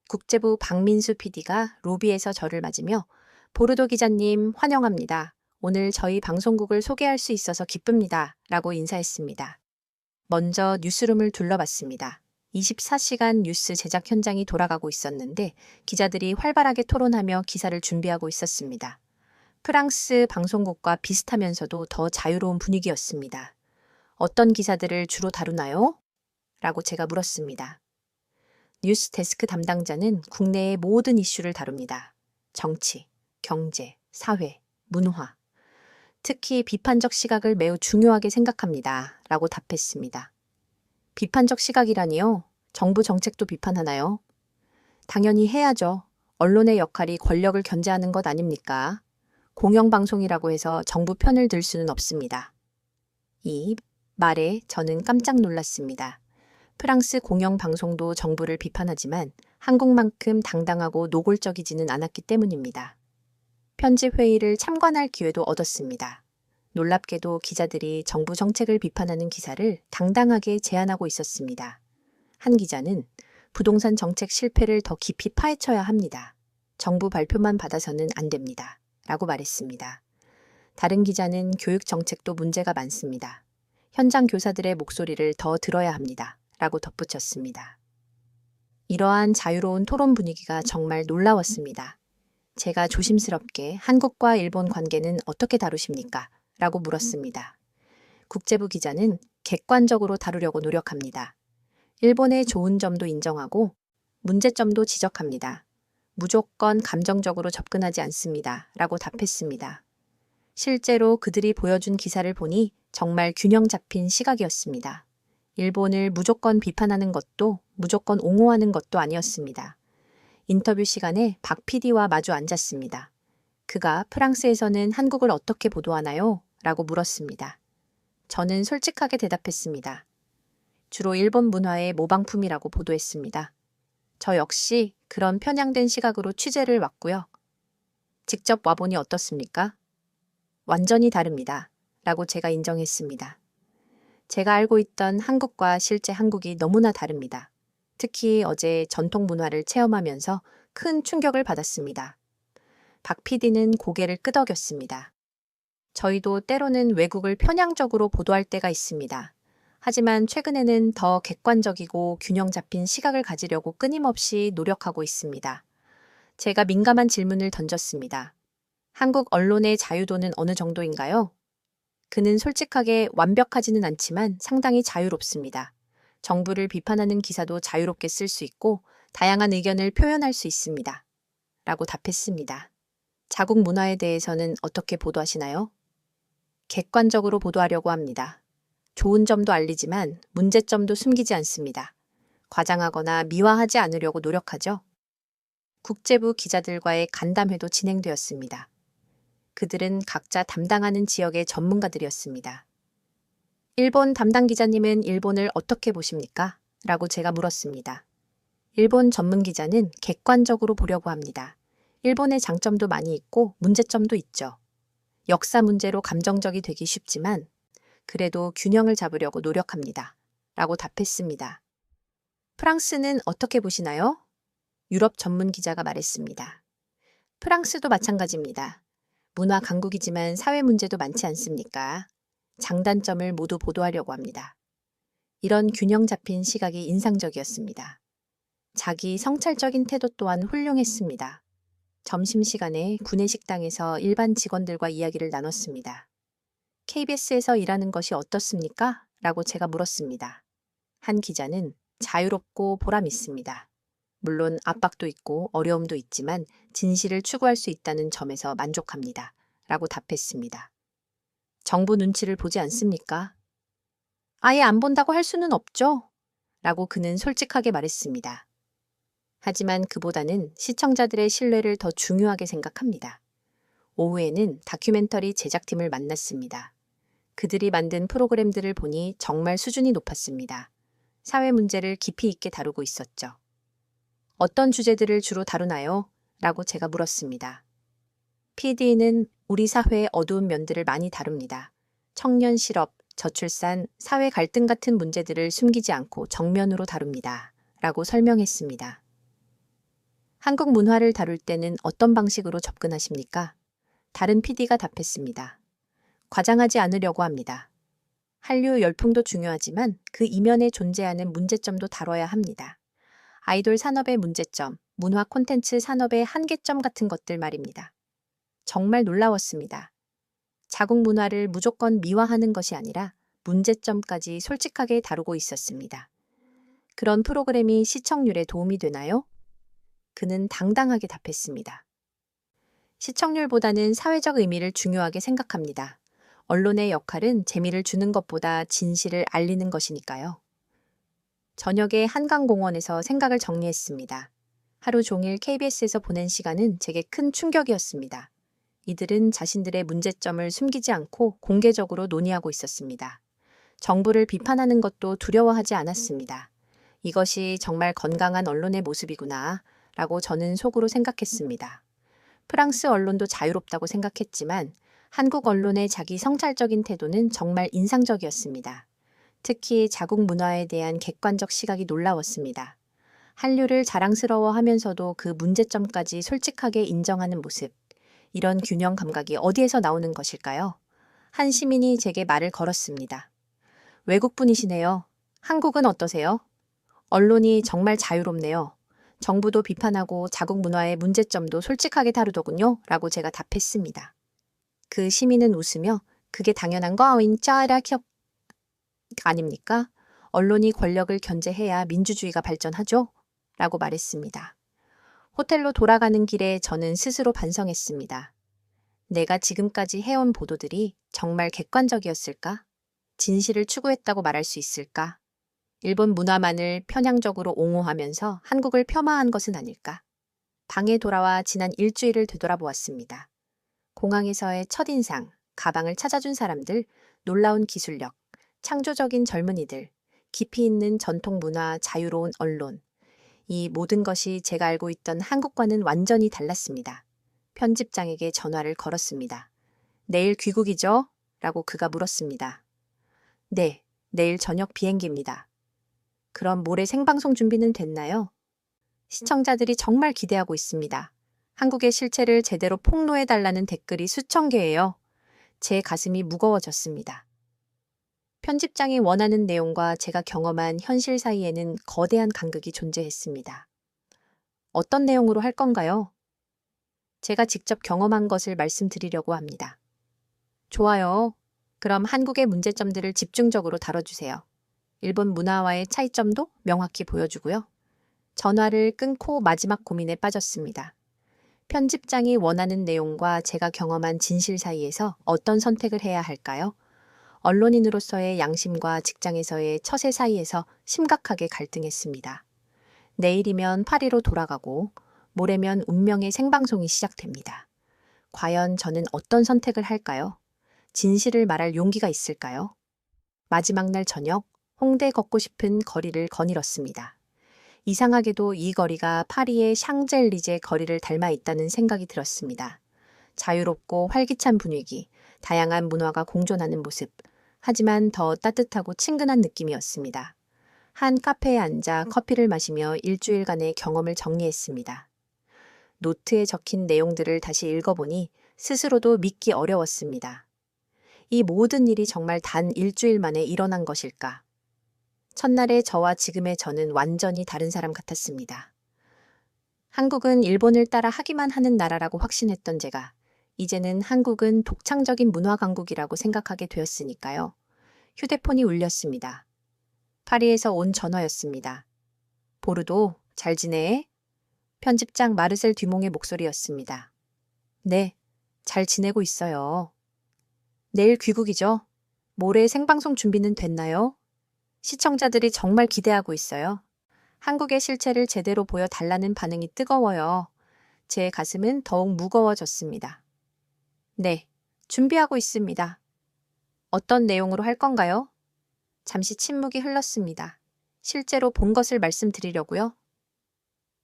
국제부 박민수 PD가 로비에서 저를 맞으며 보르도 기자님 환영합니다. 오늘 저희 방송국을 소개할 수 있어서 기쁩니다. 라고 인사했습니다. 먼저 뉴스룸을 둘러봤습니다. 24시간 뉴스 제작 현장이 돌아가고 있었는데 기자들이 활발하게 토론하며 기사를 준비하고 있었습니다. 프랑스 방송국과 비슷하면서도 더 자유로운 분위기였습니다. 어떤 기사들을 주로 다루나요? 라고 제가 물었습니다. 뉴스 데스크 담당자는 국내의 모든 이슈를 다룹니다. 정치, 경제, 사회, 문화. 특히 비판적 시각을 매우 중요하게 생각합니다. 라고 답했습니다. 비판적 시각이라니요? 정부 정책도 비판하나요? 당연히 해야죠. 언론의 역할이 권력을 견제하는 것 아닙니까? 공영방송이라고 해서 정부 편을 들 수는 없습니다. 이 말에 저는 깜짝 놀랐습니다. 프랑스 공영방송도 정부를 비판하지만 한국만큼 당당하고 노골적이지는 않았기 때문입니다. 편집회의를 참관할 기회도 얻었습니다. 놀랍게도 기자들이 정부 정책을 비판하는 기사를 당당하게 제안하고 있었습니다. 한 기자는 부동산 정책 실패를 더 깊이 파헤쳐야 합니다. 정부 발표만 받아서는 안 됩니다. 라고 말했습니다. 다른 기자는 교육 정책도 문제가 많습니다. 현장 교사들의 목소리를 더 들어야 합니다. 라고 덧붙였습니다. 이러한 자유로운 토론 분위기가 정말 놀라웠습니다. 제가 조심스럽게 한국과 일본 관계는 어떻게 다루십니까? 라고 물었습니다. 국제부 기자는 객관적으로 다루려고 노력합니다. 일본의 좋은 점도 인정하고 문제점도 지적합니다. 무조건 감정적으로 접근하지 않습니다. 라고 답했습니다. 실제로 그들이 보여준 기사를 보니 정말 균형 잡힌 시각이었습니다. 일본을 무조건 비판하는 것도 무조건 옹호하는 것도 아니었습니다. 인터뷰 시간에 박 PD와 마주 앉았습니다. 그가 프랑스에서는 한국을 어떻게 보도하나요? 라고 물었습니다. 저는 솔직하게 대답했습니다. 주로 일본 문화의 모방품이라고 보도했습니다. 저 역시 그런 편향된 시각으로 취재를 왔고요. 직접 와보니 어떻습니까? 완전히 다릅니다. 라고 제가 인정했습니다. 제가 알고 있던 한국과 실제 한국이 너무나 다릅니다. 특히 어제 전통 문화를 체험하면서 큰 충격을 받았습니다. 박 PD는 고개를 끄덕였습니다. 저희도 때로는 외국을 편향적으로 보도할 때가 있습니다. 하지만 최근에는 더 객관적이고 균형 잡힌 시각을 가지려고 끊임없이 노력하고 있습니다. 제가 민감한 질문을 던졌습니다. 한국 언론의 자유도는 어느 정도인가요? 그는 솔직하게 완벽하지는 않지만 상당히 자유롭습니다. 정부를 비판하는 기사도 자유롭게 쓸 수 있고 다양한 의견을 표현할 수 있습니다. 라고 답했습니다. 자국 문화에 대해서는 어떻게 보도하시나요? 객관적으로 보도하려고 합니다. 좋은 점도 알리지만 문제점도 숨기지 않습니다. 과장하거나 미화하지 않으려고 노력하죠. 국제부 기자들과의 간담회도 진행되었습니다. 그들은 각자 담당하는 지역의 전문가들이었습니다. 일본 담당 기자님은 일본을 어떻게 보십니까? 라고 제가 물었습니다. 일본 전문 기자는 객관적으로 보려고 합니다. 일본의 장점도 많이 있고 문제점도 있죠. 역사 문제로 감정적이 되기 쉽지만 그래도 균형을 잡으려고 노력합니다. 라고 답했습니다. 프랑스는 어떻게 보시나요? 유럽 전문 기자가 말했습니다. 프랑스도 마찬가지입니다. 문화 강국이지만 사회 문제도 많지 않습니까? 장단점을 모두 보도하려고 합니다. 이런 균형 잡힌 시각이 인상적이었습니다. 자기 성찰적인 태도 또한 훌륭했습니다. 점심시간에 구내식당에서 일반 직원들과 이야기를 나눴습니다. KBS에서 일하는 것이 어떻습니까? 라고 제가 물었습니다. 한 기자는 자유롭고 보람 있습니다. 물론 압박도 있고 어려움도 있지만 진실을 추구할 수 있다는 점에서 만족합니다. 라고 답했습니다. 정부 눈치를 보지 않습니까? 아예 안 본다고 할 수는 없죠. 라고 그는 솔직하게 말했습니다. 하지만 그보다는 시청자들의 신뢰를 더 중요하게 생각합니다. 오후에는 다큐멘터리 제작팀을 만났습니다. 그들이 만든 프로그램들을 보니 정말 수준이 높았습니다. 사회 문제를 깊이 있게 다루고 있었죠. 어떤 주제들을 주로 다루나요? 라고 제가 물었습니다. PD는 우리 사회의 어두운 면들을 많이 다룹니다. 청년 실업, 저출산, 사회 갈등 같은 문제들을 숨기지 않고 정면으로 다룹니다. 라고 설명했습니다. 한국 문화를 다룰 때는 어떤 방식으로 접근하십니까? 다른 PD가 답했습니다. 과장하지 않으려고 합니다. 한류 열풍도 중요하지만 그 이면에 존재하는 문제점도 다뤄야 합니다. 아이돌 산업의 문제점, 문화 콘텐츠 산업의 한계점 같은 것들 말입니다. 정말 놀라웠습니다. 자국 문화를 무조건 미화하는 것이 아니라 문제점까지 솔직하게 다루고 있었습니다. 그런 프로그램이 시청률에 도움이 되나요? 그는 당당하게 답했습니다. 시청률보다는 사회적 의미를 중요하게 생각합니다. 언론의 역할은 재미를 주는 것보다 진실을 알리는 것이니까요. 저녁에 한강공원에서 생각을 정리했습니다. 하루 종일 KBS에서 보낸 시간은 제게 큰 충격이었습니다. 이들은 자신들의 문제점을 숨기지 않고 공개적으로 논의하고 있었습니다. 정부를 비판하는 것도 두려워하지 않았습니다. 이것이 정말 건강한 언론의 모습이구나, 라고 저는 속으로 생각했습니다. 프랑스 언론도 자유롭다고 생각했지만 한국 언론의 자기 성찰적인 태도는 정말 인상적이었습니다. 특히 자국 문화에 대한 객관적 시각이 놀라웠습니다. 한류를 자랑스러워하면서도 그 문제점까지 솔직하게 인정하는 모습. 이런 균형 감각이 어디에서 나오는 것일까요? 한 시민이 제게 말을 걸었습니다. 외국분이시네요. 한국은 어떠세요? 언론이 정말 자유롭네요. 정부도 비판하고 자국 문화의 문제점도 솔직하게 다루더군요. 라고 제가 답했습니다. 그 시민은 웃으며 그게 당연한 거인 짜라키업 아닙니까? 언론이 권력을 견제해야 민주주의가 발전하죠? 라고 말했습니다. 호텔로 돌아가는 길에 저는 스스로 반성했습니다. 내가 지금까지 해온 보도들이 정말 객관적이었을까? 진실을 추구했다고 말할 수 있을까? 일본 문화만을 편향적으로 옹호하면서 한국을 폄하한 것은 아닐까? 방에 돌아와 지난 일주일을 되돌아보았습니다. 공항에서의 첫인상, 가방을 찾아준 사람들, 놀라운 기술력, 창조적인 젊은이들, 깊이 있는 전통 문화, 자유로운 언론. 이 모든 것이 제가 알고 있던 한국과는 완전히 달랐습니다. 편집장에게 전화를 걸었습니다. 내일 귀국이죠? 라고 그가 물었습니다. 네, 내일 저녁 비행기입니다. 그럼 모레 생방송 준비는 됐나요? 시청자들이 정말 기대하고 있습니다. 한국의 실체를 제대로 폭로해달라는 댓글이 수천 개예요. 제 가슴이 무거워졌습니다. 편집장이 원하는 내용과 제가 경험한 현실 사이에는 거대한 간극이 존재했습니다. 어떤 내용으로 할 건가요? 제가 직접 경험한 것을 말씀드리려고 합니다. 좋아요. 그럼 한국의 문제점들을 집중적으로 다뤄주세요. 일본 문화와의 차이점도 명확히 보여주고요. 전화를 끊고 마지막 고민에 빠졌습니다. 편집장이 원하는 내용과 제가 경험한 진실 사이에서 어떤 선택을 해야 할까요? 언론인으로서의 양심과 직장에서의 처세 사이에서 심각하게 갈등했습니다. 내일이면 파리로 돌아가고 모레면 운명의 생방송이 시작됩니다. 과연 저는 어떤 선택을 할까요? 진실을 말할 용기가 있을까요? 마지막 날 저녁 홍대 걷고 싶은 거리를 거닐었습니다. 이상하게도 이 거리가 파리의 샹젤리제 거리를 닮아 있다는 생각이 들었습니다. 자유롭고 활기찬 분위기, 다양한 문화가 공존하는 모습, 하지만 더 따뜻하고 친근한 느낌이었습니다. 한 카페에 앉아 커피를 마시며 일주일간의 경험을 정리했습니다. 노트에 적힌 내용들을 다시 읽어보니 스스로도 믿기 어려웠습니다. 이 모든 일이 정말 단 일주일 만에 일어난 것일까? 첫날의 저와 지금의 저는 완전히 다른 사람 같았습니다. 한국은 일본을 따라 하기만 하는 나라라고 확신했던 제가 이제는 한국은 독창적인 문화 강국이라고 생각하게 되었으니까요. 휴대폰이 울렸습니다. 파리에서 온 전화였습니다. 보르도, 잘 지내? 편집장 마르셀 듀몽의 목소리였습니다. 네, 잘 지내고 있어요. 내일 귀국이죠? 모레 생방송 준비는 됐나요? 시청자들이 정말 기대하고 있어요. 한국의 실체를 제대로 보여달라는 반응이 뜨거워요. 제 가슴은 더욱 무거워졌습니다. 네, 준비하고 있습니다. 어떤 내용으로 할 건가요? 잠시 침묵이 흘렀습니다. 실제로 본 것을 말씀드리려고요.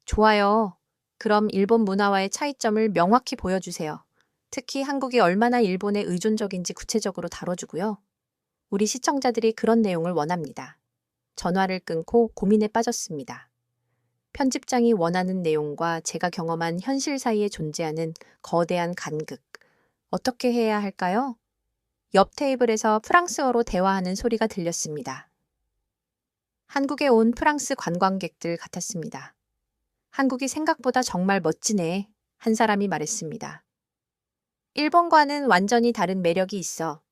좋아요. 그럼 일본 문화와의 차이점을 명확히 보여주세요. 특히 한국이 얼마나 일본에 의존적인지 구체적으로 다뤄주고요. 우리 시청자들이 그런 내용을 원합니다. 전화를 끊고 고민에 빠졌습니다. 편집장이 원하는 내용과 제가 경험한 현실 사이에 존재하는 거대한 간극. 어떻게 해야 할까요? 옆 테이블에서 프랑스어로 대화하는 소리가 들렸습니다. 한국에 온 프랑스 관광객들 같았습니다. 한국이 생각보다 정말 멋지네. 한 사람이 말했습니다. 일본과는 완전히 다른 매력이 있어.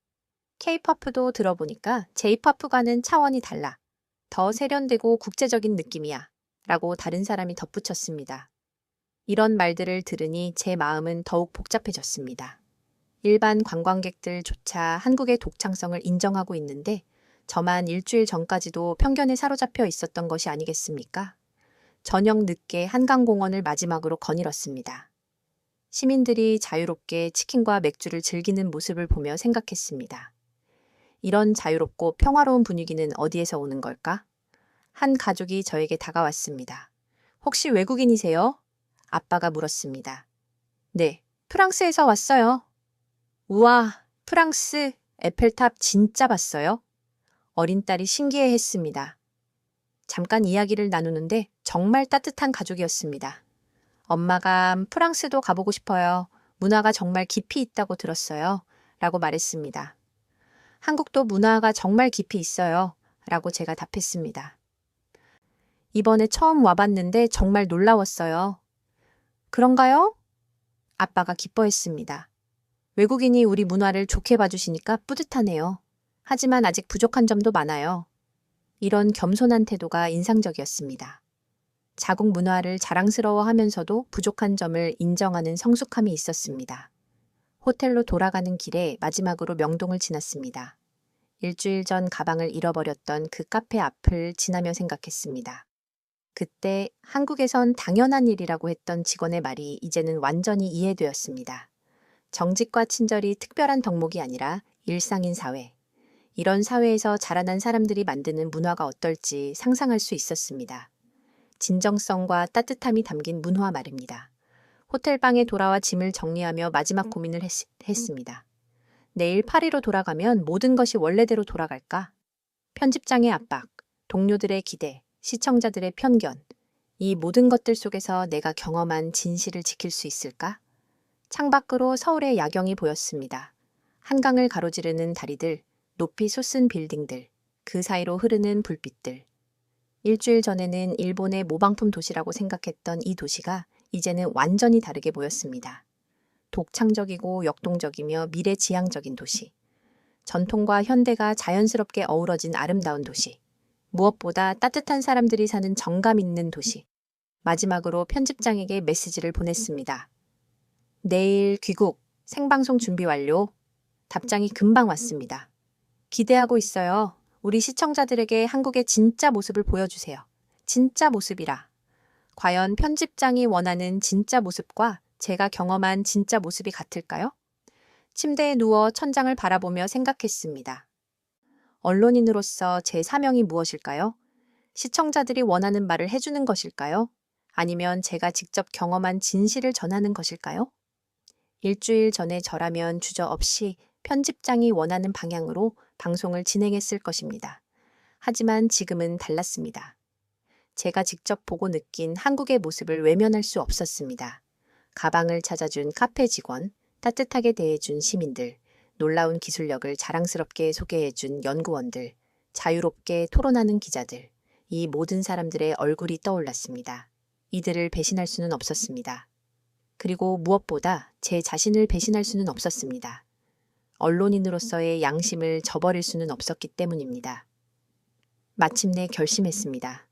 K-팝도 들어보니까 J-팝과는 차원이 달라. 더 세련되고 국제적인 느낌이야. 라고 다른 사람이 덧붙였습니다. 이런 말들을 들으니 제 마음은 더욱 복잡해졌습니다. 일반 관광객들조차 한국의 독창성을 인정하고 있는데 저만 일주일 전까지도 편견에 사로잡혀 있었던 것이 아니겠습니까? 저녁 늦게 한강공원을 마지막으로 거닐었습니다. 시민들이 자유롭게 치킨과 맥주를 즐기는 모습을 보며 생각했습니다. 이런 자유롭고 평화로운 분위기는 어디에서 오는 걸까? 한 가족이 저에게 다가왔습니다. 혹시 외국인이세요? 아빠가 물었습니다. 네, 프랑스에서 왔어요. 우와, 프랑스, 에펠탑 진짜 봤어요? 어린 딸이 신기해했습니다. 잠깐 이야기를 나누는데 정말 따뜻한 가족이었습니다. 엄마가 프랑스도 가보고 싶어요. 문화가 정말 깊이 있다고 들었어요. 라고 말했습니다. 한국도 문화가 정말 깊이 있어요. 라고 제가 답했습니다. 이번에 처음 와봤는데 정말 놀라웠어요. 그런가요? 아빠가 기뻐했습니다. 외국인이 우리 문화를 좋게 봐주시니까 뿌듯하네요. 하지만 아직 부족한 점도 많아요. 이런 겸손한 태도가 인상적이었습니다. 자국 문화를 자랑스러워하면서도 부족한 점을 인정하는 성숙함이 있었습니다. 호텔로 돌아가는 길에 마지막으로 명동을 지났습니다. 일주일 전 가방을 잃어버렸던 그 카페 앞을 지나며 생각했습니다. 그때 한국에선 당연한 일이라고 했던 직원의 말이 이제는 완전히 이해되었습니다. 정직과 친절이 특별한 덕목이 아니라 일상인 사회. 이런 사회에서 자라난 사람들이 만드는 문화가 어떨지 상상할 수 있었습니다. 진정성과 따뜻함이 담긴 문화 말입니다. 호텔방에 돌아와 짐을 정리하며 마지막 고민을 했습니다. 내일 파리로 돌아가면 모든 것이 원래대로 돌아갈까? 편집장의 압박, 동료들의 기대, 시청자들의 편견, 이 모든 것들 속에서 내가 경험한 진실을 지킬 수 있을까? 창밖으로 서울의 야경이 보였습니다. 한강을 가로지르는 다리들, 높이 솟은 빌딩들, 그 사이로 흐르는 불빛들. 일주일 전에는 일본의 모방품 도시라고 생각했던 이 도시가 이제는 완전히 다르게 보였습니다. 독창적이고 역동적이며 미래지향적인 도시. 전통과 현대가 자연스럽게 어우러진 아름다운 도시. 무엇보다 따뜻한 사람들이 사는 정감 있는 도시. 마지막으로 편집장에게 메시지를 보냈습니다. 내일 귀국, 생방송 준비 완료. 답장이 금방 왔습니다. 기대하고 있어요. 우리 시청자들에게 한국의 진짜 모습을 보여주세요. 진짜 모습이라. 과연 편집장이 원하는 진짜 모습과 제가 경험한 진짜 모습이 같을까요? 침대에 누워 천장을 바라보며 생각했습니다. 언론인으로서 제 사명이 무엇일까요? 시청자들이 원하는 말을 해주는 것일까요? 아니면 제가 직접 경험한 진실을 전하는 것일까요? 일주일 전에 저라면 주저없이 편집장이 원하는 방향으로 방송을 진행했을 것입니다. 하지만 지금은 달랐습니다. 제가 직접 보고 느낀 한국의 모습을 외면할 수 없었습니다. 가방을 찾아준 카페 직원, 따뜻하게 대해준 시민들, 놀라운 기술력을 자랑스럽게 소개해준 연구원들, 자유롭게 토론하는 기자들, 이 모든 사람들의 얼굴이 떠올랐습니다. 이들을 배신할 수는 없었습니다. 그리고 무엇보다 제 자신을 배신할 수는 없었습니다. 언론인으로서의 양심을 저버릴 수는 없었기 때문입니다. 마침내 결심했습니다.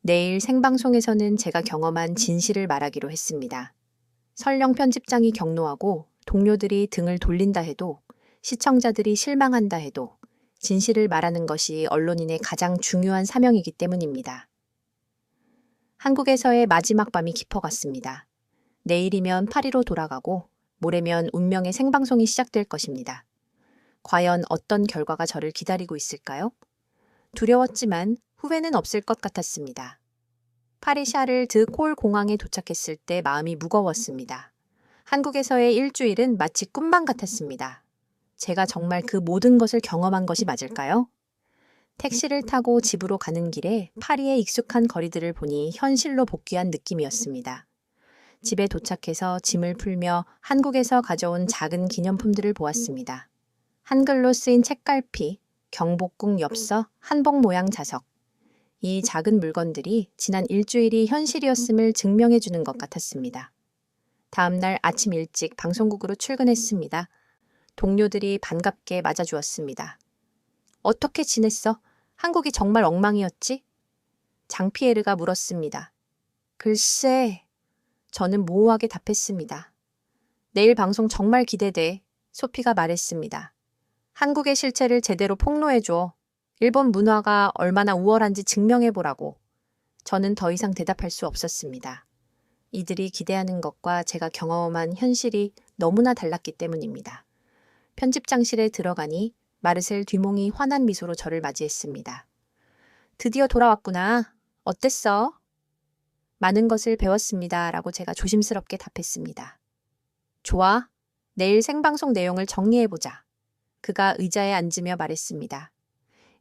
내일 생방송에서는 제가 경험한 진실을 말하기로 했습니다. 설령 편집장이 격노하고 동료들이 등을 돌린다 해도 시청자들이 실망한다 해도 진실을 말하는 것이 언론인의 가장 중요한 사명이기 때문입니다. 한국에서의 마지막 밤이 깊어갔습니다. 내일이면 파리로 돌아가고 모레면 운명의 생방송이 시작될 것입니다. 과연 어떤 결과가 저를 기다리고 있을까요? 두려웠지만 후회는 없을 것 같았습니다. 파리 샤를 드 콜 공항에 도착했을 때 마음이 무거웠습니다. 한국에서의 일주일은 마치 꿈만 같았습니다. 제가 정말 그 모든 것을 경험한 것이 맞을까요? 택시를 타고 집으로 가는 길에 파리의 익숙한 거리들을 보니 현실로 복귀한 느낌이었습니다. 집에 도착해서 짐을 풀며 한국에서 가져온 작은 기념품들을 보았습니다. 한글로 쓰인 책갈피, 경복궁 엽서, 한복 모양 자석. 이 작은 물건들이 지난 일주일이 현실이었음을 증명해 주는 것 같았습니다. 다음 날 아침 일찍 방송국으로 출근했습니다. 동료들이 반갑게 맞아주었습니다. 어떻게 지냈어? 한국이 정말 엉망이었지? 장피에르가 물었습니다. 글쎄, 저는 모호하게 답했습니다. 내일 방송 정말 기대돼. 소피가 말했습니다. 한국의 실체를 제대로 폭로해줘. 일본 문화가 얼마나 우월한지 증명해보라고. 저는 더 이상 대답할 수 없었습니다. 이들이 기대하는 것과 제가 경험한 현실이 너무나 달랐기 때문입니다. 편집장실에 들어가니 마르셀 듀몽이 환한 미소로 저를 맞이했습니다. 드디어 돌아왔구나. 어땠어? 많은 것을 배웠습니다. 라고 제가 조심스럽게 답했습니다. 좋아. 내일 생방송 내용을 정리해보자. 그가 의자에 앉으며 말했습니다.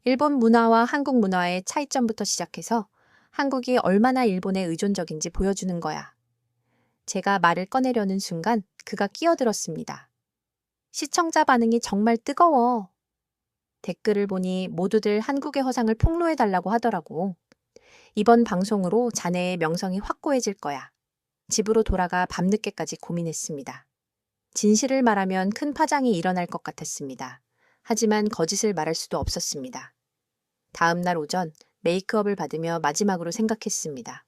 일본 문화와 한국 문화의 차이점부터 시작해서 한국이 얼마나 일본에 의존적인지 보여주는 거야. 제가 말을 꺼내려는 순간 그가 끼어들었습니다. 시청자 반응이 정말 뜨거워. 댓글을 보니 모두들 한국의 허상을 폭로해달라고 하더라고. 이번 방송으로 자네의 명성이 확고해질 거야. 집으로 돌아가 밤늦게까지 고민했습니다. 진실을 말하면 큰 파장이 일어날 것 같았습니다. 하지만 거짓을 말할 수도 없었습니다. 다음 날 오전 메이크업을 받으며 마지막으로 생각했습니다.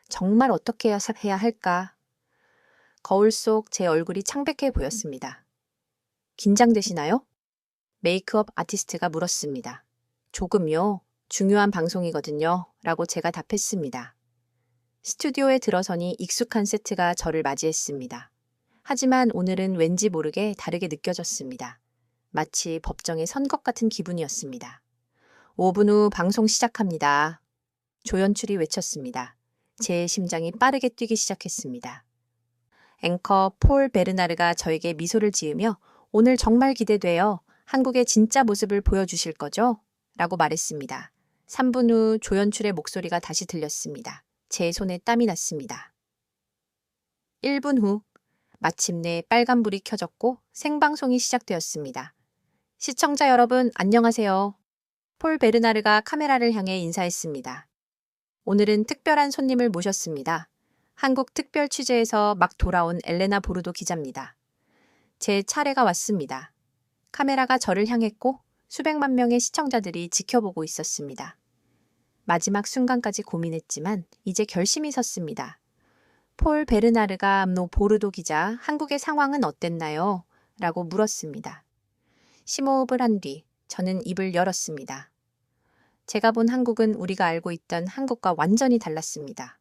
정말 어떻게 해야 할까? 거울 속 제 얼굴이 창백해 보였습니다. 긴장되시나요? 메이크업 아티스트가 물었습니다. 조금요. 중요한 방송이거든요. 라고 제가 답했습니다. 스튜디오에 들어서니 익숙한 세트가 저를 맞이했습니다. 하지만 오늘은 왠지 모르게 다르게 느껴졌습니다. 마치 법정에 선 것 같은 기분이었습니다. 5분 후 방송 시작합니다. 조연출이 외쳤습니다. 제 심장이 빠르게 뛰기 시작했습니다. 앵커 폴 베르나르가 저에게 미소를 지으며 오늘 정말 기대돼요. 한국의 진짜 모습을 보여주실 거죠? 라고 말했습니다. 3분 후 조연출의 목소리가 다시 들렸습니다. 제 손에 땀이 났습니다. 1분 후 마침내 빨간불이 켜졌고 생방송이 시작되었습니다. 시청자 여러분 안녕하세요. 폴 베르나르가 카메라를 향해 인사했습니다. 오늘은 특별한 손님을 모셨습니다. 한국 특별 취재에서 막 돌아온 엘레나 보르도 기자입니다. 제 차례가 왔습니다. 카메라가 저를 향했고 수백만 명의 시청자들이 지켜보고 있었습니다. 마지막 순간까지 고민했지만 이제 결심이 섰습니다. 폴 베르나르가 보르도 기자, 한국의 상황은 어땠나요? 라고 물었습니다. 심호흡을 한 뒤 저는 입을 열었습니다. 제가 본 한국은 우리가 알고 있던 한국과 완전히 달랐습니다.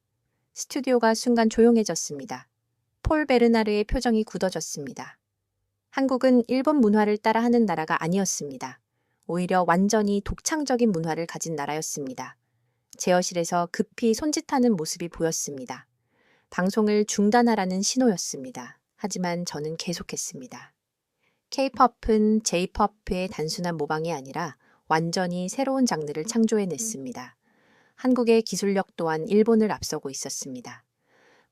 스튜디오가 순간 조용해졌습니다. 폴 베르나르의 표정이 굳어졌습니다. 한국은 일본 문화를 따라하는 나라가 아니었습니다. 오히려 완전히 독창적인 문화를 가진 나라였습니다. 제어실에서 급히 손짓하는 모습이 보였습니다. 방송을 중단하라는 신호였습니다. 하지만 저는 계속했습니다. K-팝은 J-팝의 단순한 모방이 아니라 완전히 새로운 장르를 창조해냈습니다. 한국의 기술력 또한 일본을 앞서고 있었습니다.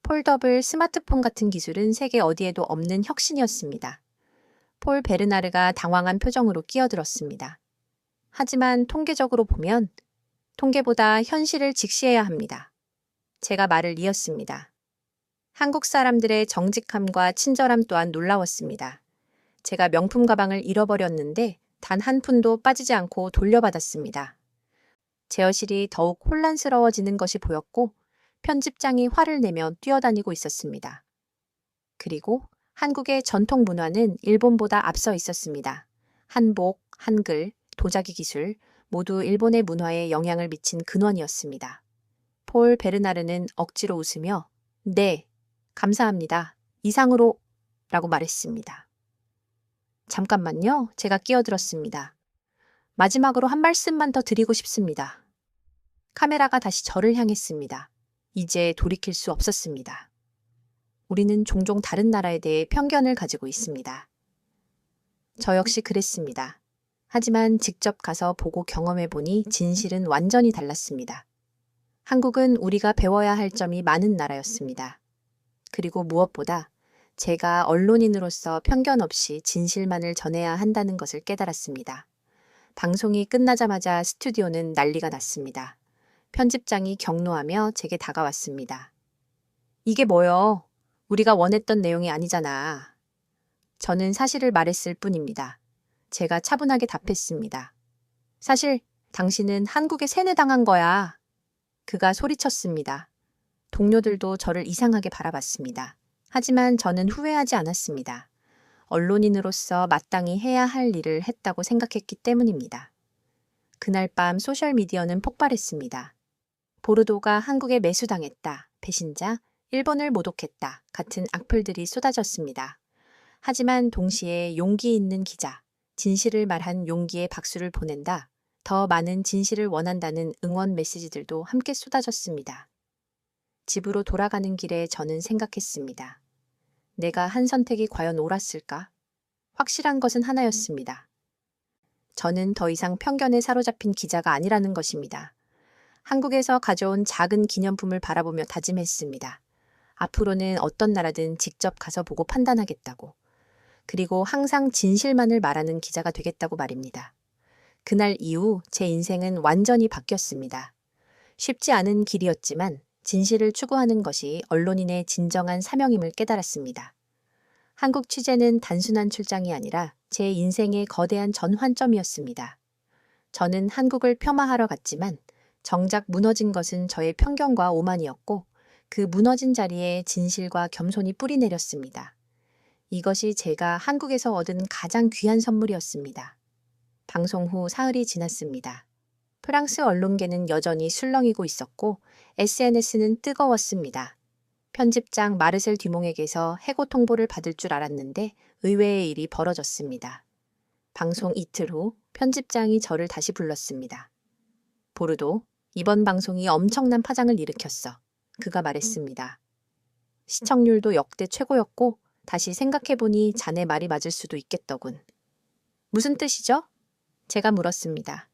폴더블 스마트폰 같은 기술은 세계 어디에도 없는 혁신이었습니다. 폴 베르나르가 당황한 표정으로 끼어들었습니다. 하지만 통계적으로 보면 통계보다 현실을 직시해야 합니다. 제가 말을 이었습니다. 한국 사람들의 정직함과 친절함 또한 놀라웠습니다. 제가 명품 가방을 잃어버렸는데 단 한 푼도 빠지지 않고 돌려받았습니다. 제어실이 더욱 혼란스러워지는 것이 보였고 편집장이 화를 내며 뛰어다니고 있었습니다. 그리고 한국의 전통 문화는 일본보다 앞서 있었습니다. 한복, 한글, 도자기 기술 모두 일본의 문화에 영향을 미친 근원이었습니다. 폴 베르나르는 억지로 웃으며 네, 감사합니다. 이상으로 라고 말했습니다. 잠깐만요. 제가 끼어들었습니다. 마지막으로 한 말씀만 더 드리고 싶습니다. 카메라가 다시 저를 향했습니다. 이제 돌이킬 수 없었습니다. 우리는 종종 다른 나라에 대해 편견을 가지고 있습니다. 저 역시 그랬습니다. 하지만 직접 가서 보고 경험해보니 진실은 완전히 달랐습니다. 한국은 우리가 배워야 할 점이 많은 나라였습니다. 그리고 무엇보다 제가 언론인으로서 편견 없이 진실만을 전해야 한다는 것을 깨달았습니다. 방송이 끝나자마자 스튜디오는 난리가 났습니다. 편집장이 격노하며 제게 다가왔습니다. 이게 뭐여? 우리가 원했던 내용이 아니잖아. 저는 사실을 말했을 뿐입니다. 제가 차분하게 답했습니다. 사실 당신은 한국에 세뇌당한 거야. 그가 소리쳤습니다. 동료들도 저를 이상하게 바라봤습니다. 하지만 저는 후회하지 않았습니다. 언론인으로서 마땅히 해야 할 일을 했다고 생각했기 때문입니다. 그날 밤 소셜미디어는 폭발했습니다. 보르도가 한국에 매수당했다. 배신자, 일본을 모독했다. 같은 악플들이 쏟아졌습니다. 하지만 동시에 용기 있는 기자, 진실을 말한 용기에 박수를 보낸다. 더 많은 진실을 원한다는 응원 메시지들도 함께 쏟아졌습니다. 집으로 돌아가는 길에 저는 생각했습니다. 내가 한 선택이 과연 옳았을까? 확실한 것은 하나였습니다. 저는 더 이상 편견에 사로잡힌 기자가 아니라는 것입니다. 한국에서 가져온 작은 기념품을 바라보며 다짐했습니다. 앞으로는 어떤 나라든 직접 가서 보고 판단하겠다고. 그리고 항상 진실만을 말하는 기자가 되겠다고 말입니다. 그날 이후 제 인생은 완전히 바뀌었습니다. 쉽지 않은 길이었지만 진실을 추구하는 것이 언론인의 진정한 사명임을 깨달았습니다. 한국 취재는 단순한 출장이 아니라 제 인생의 거대한 전환점이었습니다. 저는 한국을 폄하하러 갔지만 정작 무너진 것은 저의 편견과 오만이었고 그 무너진 자리에 진실과 겸손이 뿌리내렸습니다. 이것이 제가 한국에서 얻은 가장 귀한 선물이었습니다. 방송 후 사흘이 지났습니다. 프랑스 언론계는 여전히 술렁이고 있었고 SNS는 뜨거웠습니다. 편집장 마르셀 듀몽에게서 해고 통보를 받을 줄 알았는데 의외의 일이 벌어졌습니다. 방송 이틀 후 편집장이 저를 다시 불렀습니다. 보르도, 이번 방송이 엄청난 파장을 일으켰어. 그가 말했습니다. 시청률도 역대 최고였고 다시 생각해보니 자네 말이 맞을 수도 있겠더군. 무슨 뜻이죠? 제가 물었습니다.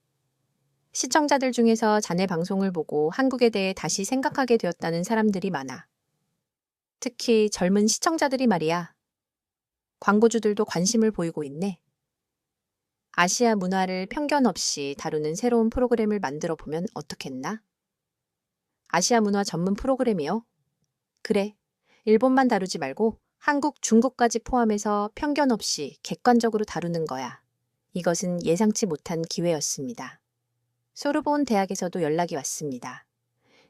시청자들 중에서 자네 방송을 보고 한국에 대해 다시 생각하게 되었다는 사람들이 많아. 특히 젊은 시청자들이 말이야. 광고주들도 관심을 보이고 있네. 아시아 문화를 편견 없이 다루는 새로운 프로그램을 만들어 보면 어떻겠나? 아시아 문화 전문 프로그램이요? 그래. 일본만 다루지 말고 한국, 중국까지 포함해서 편견 없이 객관적으로 다루는 거야. 이것은 예상치 못한 기회였습니다. 소르본 대학에서도 연락이 왔습니다.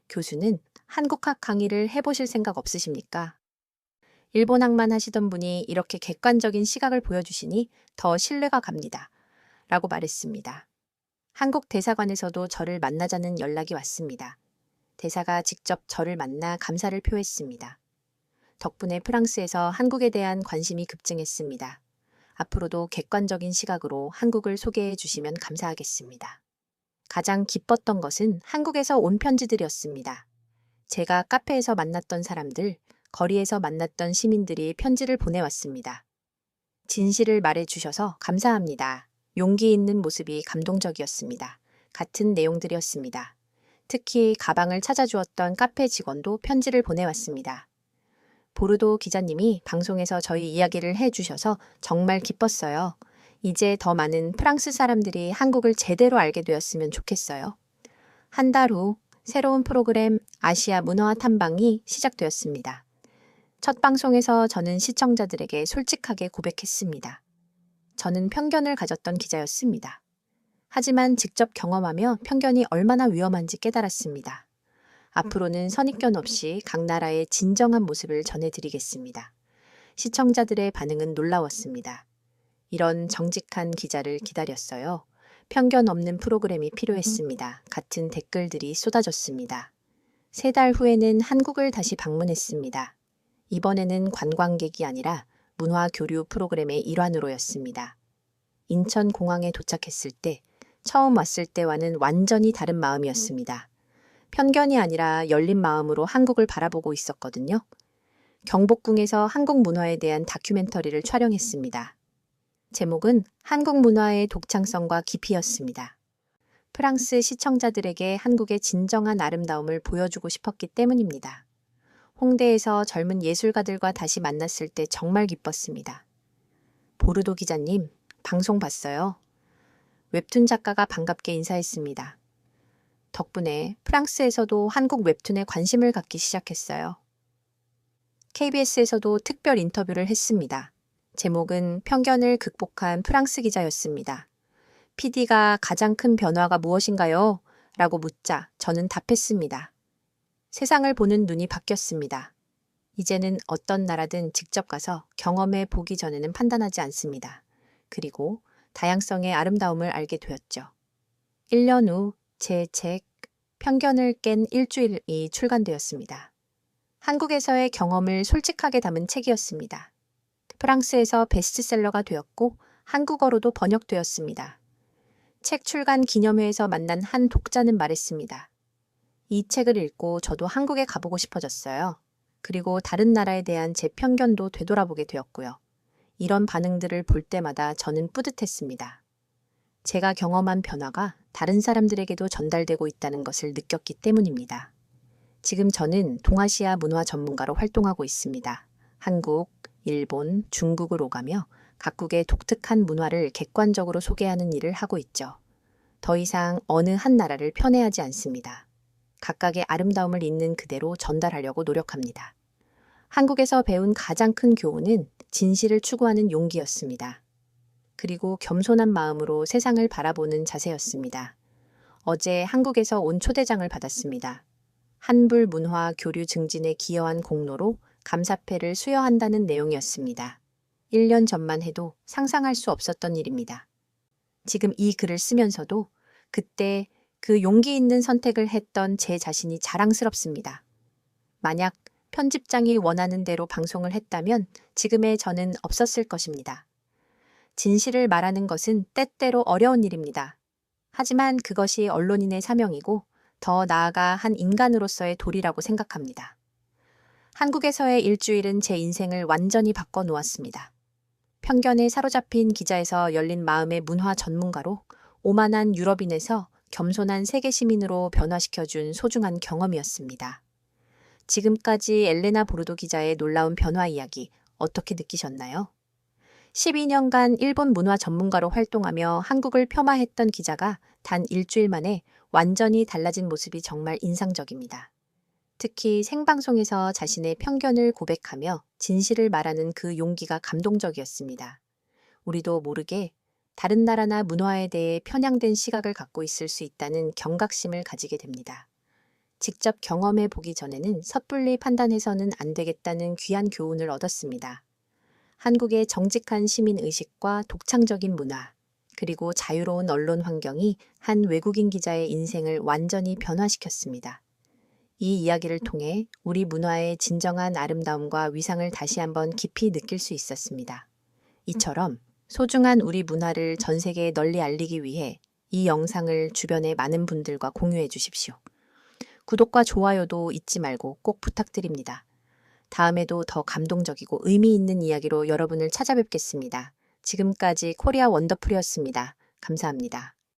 교수는 한국학 강의를 해보실 생각 없으십니까? 일본학만 하시던 분이 이렇게 객관적인 시각을 보여주시니 더 신뢰가 갑니다. 라고 말했습니다. 한국 대사관에서도 저를 만나자는 연락이 왔습니다. 대사가 직접 저를 만나 감사를 표했습니다. 덕분에 프랑스에서 한국에 대한 관심이 급증했습니다. 앞으로도 객관적인 시각으로 한국을 소개해 주시면 감사하겠습니다. 가장 기뻤던 것은 한국에서 온 편지들이었습니다. 제가 카페에서 만났던 사람들, 거리에서 만났던 시민들이 편지를 보내왔습니다. 진실을 말해주셔서 감사합니다. 용기 있는 모습이 감동적이었습니다. 같은 내용들이었습니다. 특히 가방을 찾아주었던 카페 직원도 편지를 보내왔습니다. 보르도 기자님이 방송에서 저희 이야기를 해주셔서 정말 기뻤어요. 이제 더 많은 프랑스 사람들이 한국을 제대로 알게 되었으면 좋겠어요. 한 달 후 새로운 프로그램 아시아 문화 탐방이 시작되었습니다. 첫 방송에서 저는 시청자들에게 솔직하게 고백했습니다. 저는 편견을 가졌던 기자였습니다. 하지만 직접 경험하며 편견이 얼마나 위험한지 깨달았습니다. 앞으로는 선입견 없이 각 나라의 진정한 모습을 전해드리겠습니다. 시청자들의 반응은 놀라웠습니다. 이런 정직한 기자를 기다렸어요. 편견 없는 프로그램이 필요했습니다. 같은 댓글들이 쏟아졌습니다. 3달 후에는 한국을 다시 방문했습니다. 이번에는 관광객이 아니라 문화 교류 프로그램의 일환으로였습니다. 인천공항에 도착했을 때 처음 왔을 때와는 완전히 다른 마음이었습니다. 편견이 아니라 열린 마음으로 한국을 바라보고 있었거든요. 경복궁에서 한국 문화에 대한 다큐멘터리를 촬영했습니다. 제목은 한국 문화의 독창성과 깊이였습니다. 프랑스 시청자들에게 한국의 진정한 아름다움을 보여주고 싶었기 때문입니다. 홍대에서 젊은 예술가들과 다시 만났을 때 정말 기뻤습니다. 보르도 기자님, 방송 봤어요. 웹툰 작가가 반갑게 인사했습니다. 덕분에 프랑스에서도 한국 웹툰에 관심을 갖기 시작했어요. KBS에서도 특별 인터뷰를 했습니다. 제목은 편견을 극복한 프랑스 기자였습니다. PD가 가장 큰 변화가 무엇인가요? 라고 묻자 저는 답했습니다. 세상을 보는 눈이 바뀌었습니다. 이제는 어떤 나라든 직접 가서 경험해 보기 전에는 판단하지 않습니다. 그리고 다양성의 아름다움을 알게 되었죠. 1년 후 제 책 편견을 깬 일주일이 출간되었습니다. 한국에서의 경험을 솔직하게 담은 책이었습니다. 프랑스에서 베스트셀러가 되었고 한국어로도 번역되었습니다. 책 출간 기념회에서 만난 한 독자는 말했습니다. 이 책을 읽고 저도 한국에 가보고 싶어졌어요. 그리고 다른 나라에 대한 제 편견도 되돌아보게 되었고요. 이런 반응들을 볼 때마다 저는 뿌듯했습니다. 제가 경험한 변화가 다른 사람들에게도 전달되고 있다는 것을 느꼈기 때문입니다. 지금 저는 동아시아 문화 전문가로 활동하고 있습니다. 한국, 일본, 중국을 오가며 각국의 독특한 문화를 객관적으로 소개하는 일을 하고 있죠. 더 이상 어느 한 나라를 편애하지 않습니다. 각각의 아름다움을 있는 그대로 전달하려고 노력합니다. 한국에서 배운 가장 큰 교훈은 진실을 추구하는 용기였습니다. 그리고 겸손한 마음으로 세상을 바라보는 자세였습니다. 어제 한국에서 온 초대장을 받았습니다. 한불 문화 교류 증진에 기여한 공로로 감사패를 수여한다는 내용이었습니다. 1년 전만 해도 상상할 수 없었던 일입니다. 지금 이 글을 쓰면서도 그때 그 용기 있는 선택을 했던 제 자신이 자랑스럽습니다. 만약 편집장이 원하는 대로 방송을 했다면 지금의 저는 없었을 것입니다. 진실을 말하는 것은 때때로 어려운 일입니다. 하지만 그것이 언론인의 사명이고 더 나아가 한 인간으로서의 도리라고 생각합니다. 한국에서의 일주일은 제 인생을 완전히 바꿔놓았습니다. 편견에 사로잡힌 기자에서 열린 마음의 문화 전문가로 오만한 유럽인에서 겸손한 세계 시민으로 변화시켜준 소중한 경험이었습니다. 지금까지 엘레나 보르도 기자의 놀라운 변화 이야기 어떻게 느끼셨나요? 12년간 일본 문화 전문가로 활동하며 한국을 폄하했던 기자가 단 일주일 만에 완전히 달라진 모습이 정말 인상적입니다. 특히 생방송에서 자신의 편견을 고백하며 진실을 말하는 그 용기가 감동적이었습니다. 우리도 모르게 다른 나라나 문화에 대해 편향된 시각을 갖고 있을 수 있다는 경각심을 가지게 됩니다. 직접 경험해 보기 전에는 섣불리 판단해서는 안 되겠다는 귀한 교훈을 얻었습니다. 한국의 정직한 시민의식과 독창적인 문화, 그리고 자유로운 언론 환경이 한 외국인 기자의 인생을 완전히 변화시켰습니다. 이 이야기를 통해 우리 문화의 진정한 아름다움과 위상을 다시 한번 깊이 느낄 수 있었습니다. 이처럼 소중한 우리 문화를 전 세계에 널리 알리기 위해 이 영상을 주변의 많은 분들과 공유해 주십시오. 구독과 좋아요도 잊지 말고 꼭 부탁드립니다. 다음에도 더 감동적이고 의미 있는 이야기로 여러분을 찾아뵙겠습니다. 지금까지 코리아 원더풀이었습니다. 감사합니다.